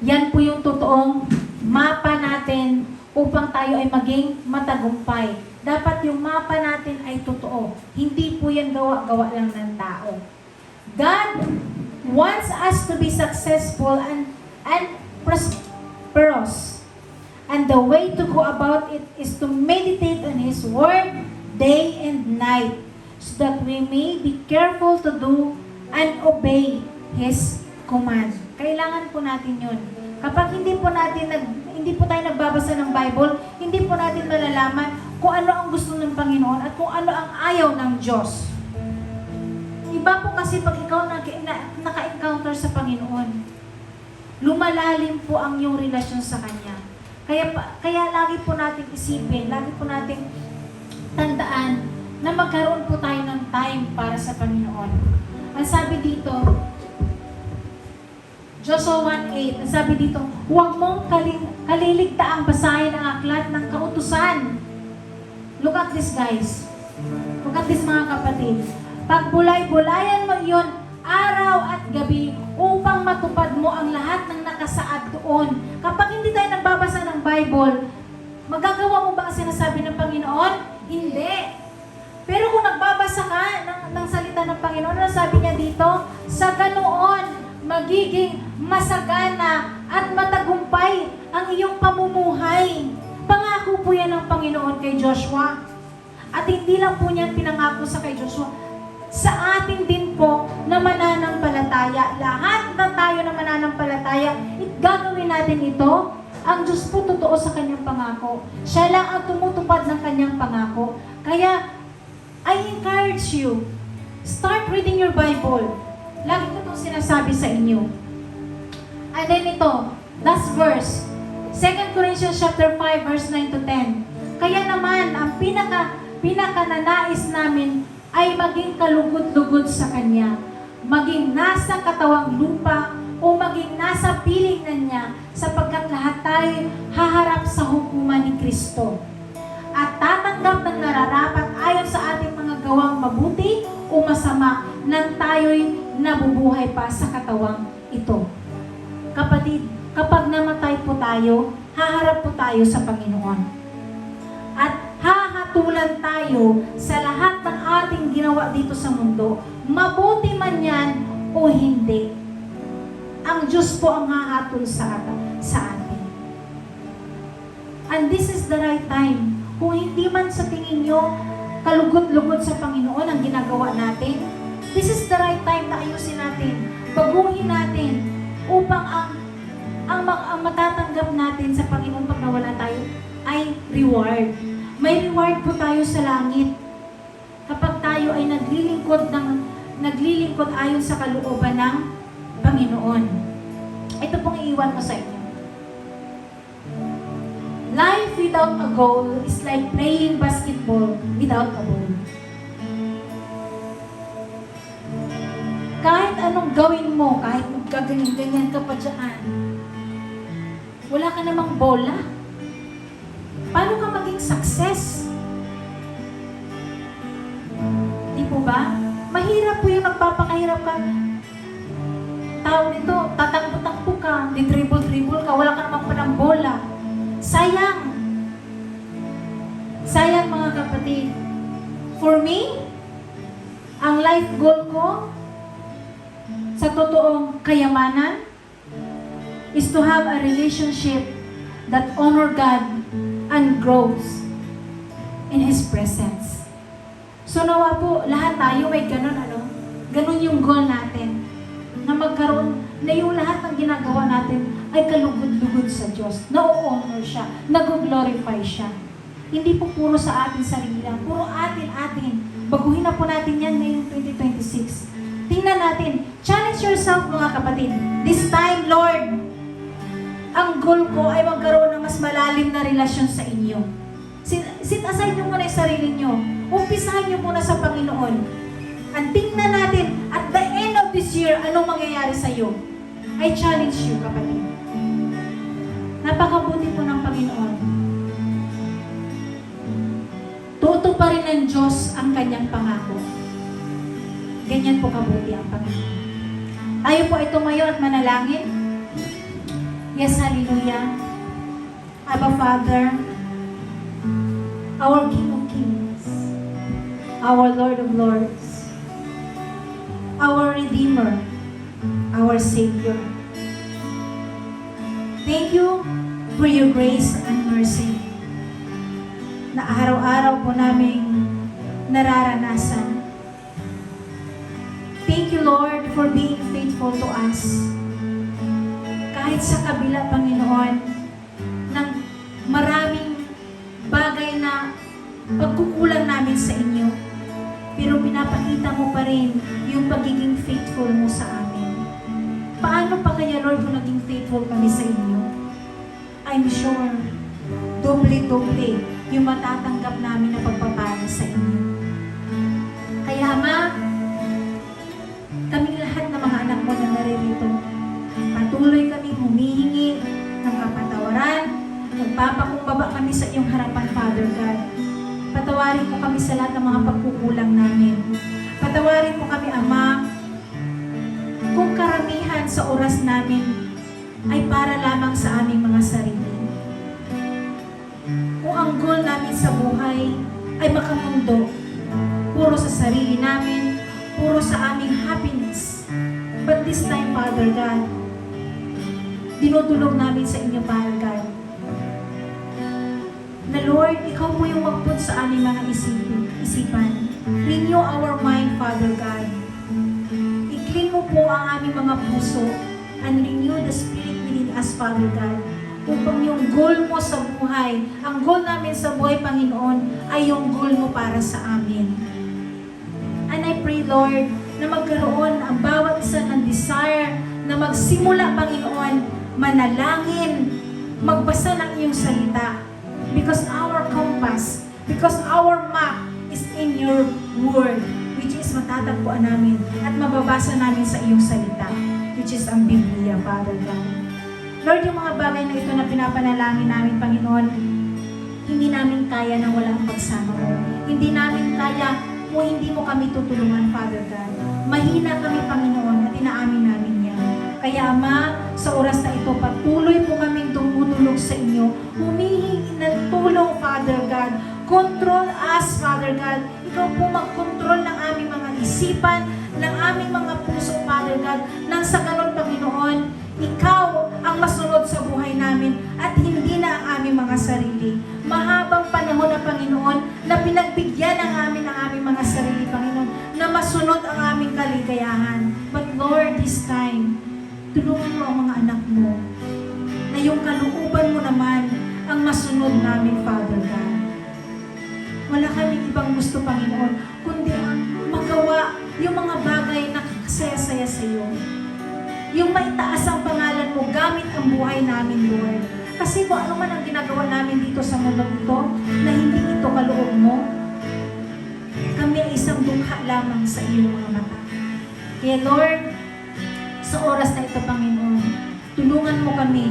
Yan po yung totoong mapa natin upang tayo ay maging matagumpay. Dapat yung mapa natin ay totoo. Hindi po yan gawa-gawa lang ng tao. God wants us to be successful and prosperous. And the way to go about it is to meditate on His Word day and night, so that we may be careful to do and obey His command. Kailangan po natin yun. Kapag hindi po tayo nagbabasa ng Bible, hindi po natin malalaman kung ano ang gusto ng Panginoon at kung ano ang ayaw ng Diyos. Iba po kasi pag ikaw naka-encounter sa Panginoon, lumalalim po ang iyong relasyon sa Kanya. Kaya lagi po natin isipin, lagi po natin tandaan na magkaroon po tayo ng time para sa Panginoon. Ang sabi dito, Joshua 1:8, ang sabi dito, huwag mong kaliligtaang basahin ang aklat ng kautusan. Look at this, guys. Look at this, mga kapatid. Pagbulay-bulayan mo iyon araw at gabi upang matupad mo ang lahat ng nakasaad doon. Kapag hindi tayo nagbabasa ng Bible, magagawa mo ba ang sinasabi ng Panginoon? Hindi. Pero kung nagbabasa ka ng salita ng Panginoon, ano sabi niya dito? Sa ganoon, magiging masagana at matagumpay ang iyong pamumuhay. Pangako po yan ng Panginoon kay Joshua. At hindi lang po niyan pinangako sa kay Joshua, sa atin din po na mananampalataya. Lahat na tayo na mananampalataya, gagawin natin ito. Ang Diyos po totoo sa kanyang pangako. Siya lang ang tumutupad ng kanyang pangako. Kaya, I encourage you, start reading your Bible. Lagi ko itong sinasabi sa inyo. And then ito, last verse, 2 Corinthians chapter 5, verse 9 to 10. Kaya naman, ang pinakananais namin ay maging kalugod-lugod sa Kanya, maging nasa katawang lupa o maging nasa piling na niya, sapagkat lahat tayo haharap sa hukuman ni Kristo. At tatanggap ng nararapat ayon sa ating mga gawang mabuti o masama nang tayo'y nabubuhay pa sa katawang ito. Kapatid, kapag namatay po tayo, haharap po tayo sa Panginoon. At hahatulan tayo sa lahat ng ating ginawa dito sa mundo, mabuti man yan o hindi. Ang Diyos po ang hahatol sa atin. And this is the right time. Kung hindi man sa tingin nyo, kalugod-lugod sa Panginoon ang ginagawa natin, this is the right time na ayusin natin, baguhin natin, upang ang matatanggap natin sa Panginoon pag nawala tayo ay reward. May reward po tayo sa langit kapag tayo ay naglilingkod ayon sa kalooban ng Panginoon. Ito pong iiwan ko sa inyo. Life without a goal is like playing basketball without a ball. Kahit anong gawin mo, kahit magkaganyan-ganyan ka pa dyan, wala ka namang bola. Paano ka maging success? Di po ba? Mahirap po yung nagpapakahirap ka. Tao nito, tatakbo-takbo ka, di-dribble-dribble ka, wala ka namang panang bola. Sayang. Sayang, mga kapatid. For me, ang life goal ko sa totoong kayamanan is to have a relationship that honor God and grows in His presence. So nawa po, lahat tayo may ganun, ganun yung goal natin. Na magkaroon, na yung lahat ng ginagawa natin ay kalugod-lugod sa Diyos. Na-honor siya, nag-glorify siya. Hindi po puro sa atin sarili lang, puro atin. Baguhin na po natin yan ngayong 2026. Tingnan natin, challenge yourself, mga kapatid. This time, Lord, ang goal ko ay magkaroon ng mas malalim na relasyon sa inyo. Sit aside nyo muna yung sarili nyo. Umpisahan nyo muna sa Panginoon. At tingnan natin, at the end of this year, anong mangyayari sa iyo? I challenge you, kapatid. Napakabuti po ng Panginoon. Tutuparin ng Diyos ang kanyang pangako. Ganyan po kabuti ang Panginoon. Tayo po ay tumayo at manalangin. Yes, hallelujah. Abba Father, our King of Kings, our Lord of Lords, our Redeemer, our Savior. Thank you for your grace and mercy na araw-araw po naming nararanasan. Thank you, Lord, for being faithful to us. Kahit sa kabila, Panginoon, ng maraming bagay na pagkukulang namin sa inyo, pero pinapakita mo pa rin yung pagiging faithful mo sa amin. Paano pa kaya, Lord, kung naging faithful kami sa inyo? I'm sure, doble-doble yung matatanggap namin na pagpapala sa inyo. Kaya, Ama, kaming lahat ng mga anak mo na naririto, patuloy kaming humihingi ng kapatawaran, nagpapakumbaba kami sa iyong harapan, Father God. Patawarin mo kami sa lahat ng mga pagkukulang namin. Patawarin mo kami, Ama, kung karamihan sa oras namin ay para lamang sa aming mga sarili. Kung ang goal namin sa buhay ay makamundo, puro sa sarili namin, puro sa aming happiness. But this time, Father God, dinudulog namin sa inyo, Father God, na Lord, Ikaw po yung magput sa aming mga isipan. Renew our mind, Father God. I-clean mo po ang aming mga puso and renew the spirit within us, Father God. Upang yung goal mo sa buhay, ang goal namin sa buhay, Panginoon, ay yung goal mo para sa amin. And I pray, Lord, na magkaroon ang bawat isa ng desire na magsimula, Panginoon, manalangin, magbasa ng iyong salita. Because our compass, because our map is in your word, which is matatagpuan namin at mababasa namin sa iyong salita, which is ang Biblia, Father God. Lord, yung mga bagay na ito na pinapanalangin namin, Panginoon, hindi namin kaya na wala ang pagsama mo. Hindi namin kaya kung hindi mo kami tutulungan, Father God. Mahina kami, Panginoon, at inaamin namin yan. Kaya, Ama, sa oras na ito, patuloy po kaming tumutulog sa inyo. Humihingi ng tulong, Father God. Control us, Father God. Ikaw po mag-control ng aming mga isipan, ng aming mga puso, Father God. Nang sa ganon, Panginoon, Ikaw ang masunod sa buhay namin at hindi na ang aming mga sarili. Mahabang panahon na, Panginoon, na pinagbigyan ng aming mga sarili, Panginoon, na masunod ang aming kaligayahan. But Lord, this time, tulungan mo ang mga anak mo na yung kalooban mo naman ang masunod namin, Father God. Wala kaming ibang gusto, Panginoon, kundi ang magawa yung mga bagay na kakasaya-saya sa iyo. Yung maitaas ang pangalan mo gamit ang buhay namin, Lord. Kasi kung ano man ang ginagawa namin dito sa mundo ito, na hindi ito kaloob mo, kami ay isang dukha lamang sa iyong mga mata. Kaya Lord, sa oras na ito, Panginoon, tulungan mo kami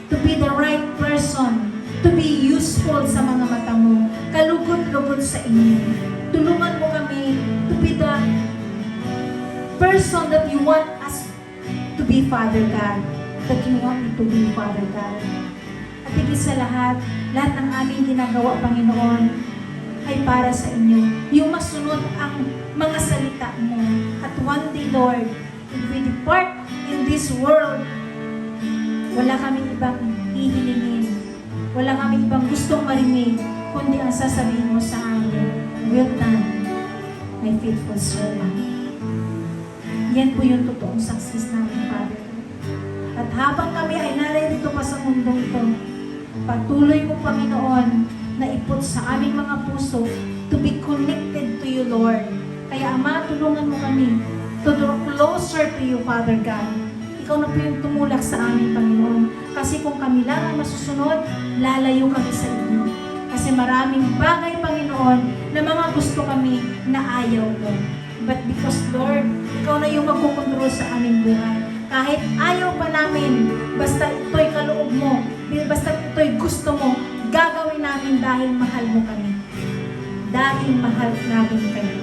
to be the right person, to be useful sa mga mata mo, kalugod-lugod sa inyo. Tulungan mo kami to be the person that you want us to be, Father God, that you want me to be, Father God. At higit sa lahat ng aming ginagawa, Panginoon, ay para sa inyo. Yung masunod ang mga salita mo. At one day, Lord, if we depart in this world, wala kaming ibang hihilingin. Wala kaming ibang gustong marinig, kundi ang sasabihin mo sa amin, well done, my faithful servant. Yan po yung totoong success namin, Father. At habang kami ay naririto pa sa mundong ito, patuloy mo, Panginoon, na iput sa aming mga puso to be connected to you, Lord. Kaya, Ama, tulungan mo kami to draw closer to you, Father God. Ikaw na po yung tumulak sa amin, Panginoon. Kasi kung kami lang ang masusunod, lalayo kami sa inyo. Kasi maraming bagay, Panginoon, na mga gusto kami na ayaw mo. But because, Lord, Ikaw na yung magkukontrol sa aming buhay. Kahit ayaw pa namin, basta ito'y kaloob mo, basta ito'y gusto mo, gagawin namin dahil mahal mo kami. Dahil mahal namin kayo.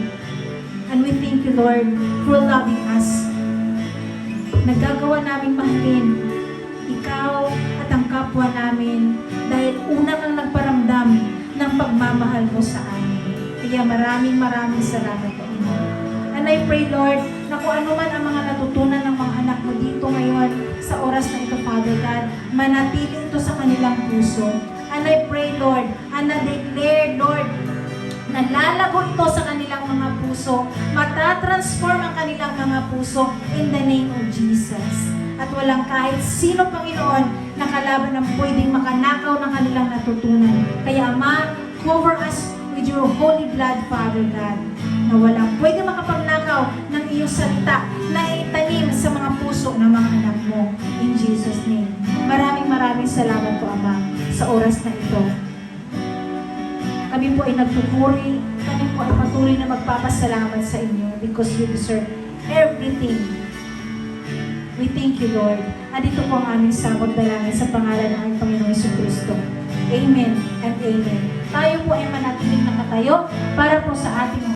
And we thank you, Lord, for loving us. Nagagawa namin mahalin Ikaw at ang kapwa namin dahil una kang nagparamdam ng pagmamahal mo sa amin. Kaya maraming salamat, Panginoon. And I pray, Lord, na kung ano man ang mga natutunan ng mga anak mo dito ngayon sa oras na ito, Father God, manatili ito sa kanilang puso. And I pray, Lord, and I declare, Lord, nalalago ito sa kanilang mga puso, matatransform ang kanilang mga puso in the name of Jesus. At walang kahit sino, Panginoon, na kalaban ang pwedeng makanakaw ng kanilang natutunan. Kaya, Ama, cover us with your holy blood, Father God, na walang pwedeng makapagnakaw ng iyong salita na itanim sa mga puso ng mga anak mo. In Jesus' name. Maraming salamat po, Ama, sa oras na ito. Kami po ay nagpupuri, kami po ay patuloy na magpapasalamat sa inyo because you deserve everything. We thank you, Lord. At ito po ang aming sabot dalangin sa pangalan ng aming Panginoong Jesucristo. Amen and amen. Tayo po ay manatiling nakatayo para po sa ating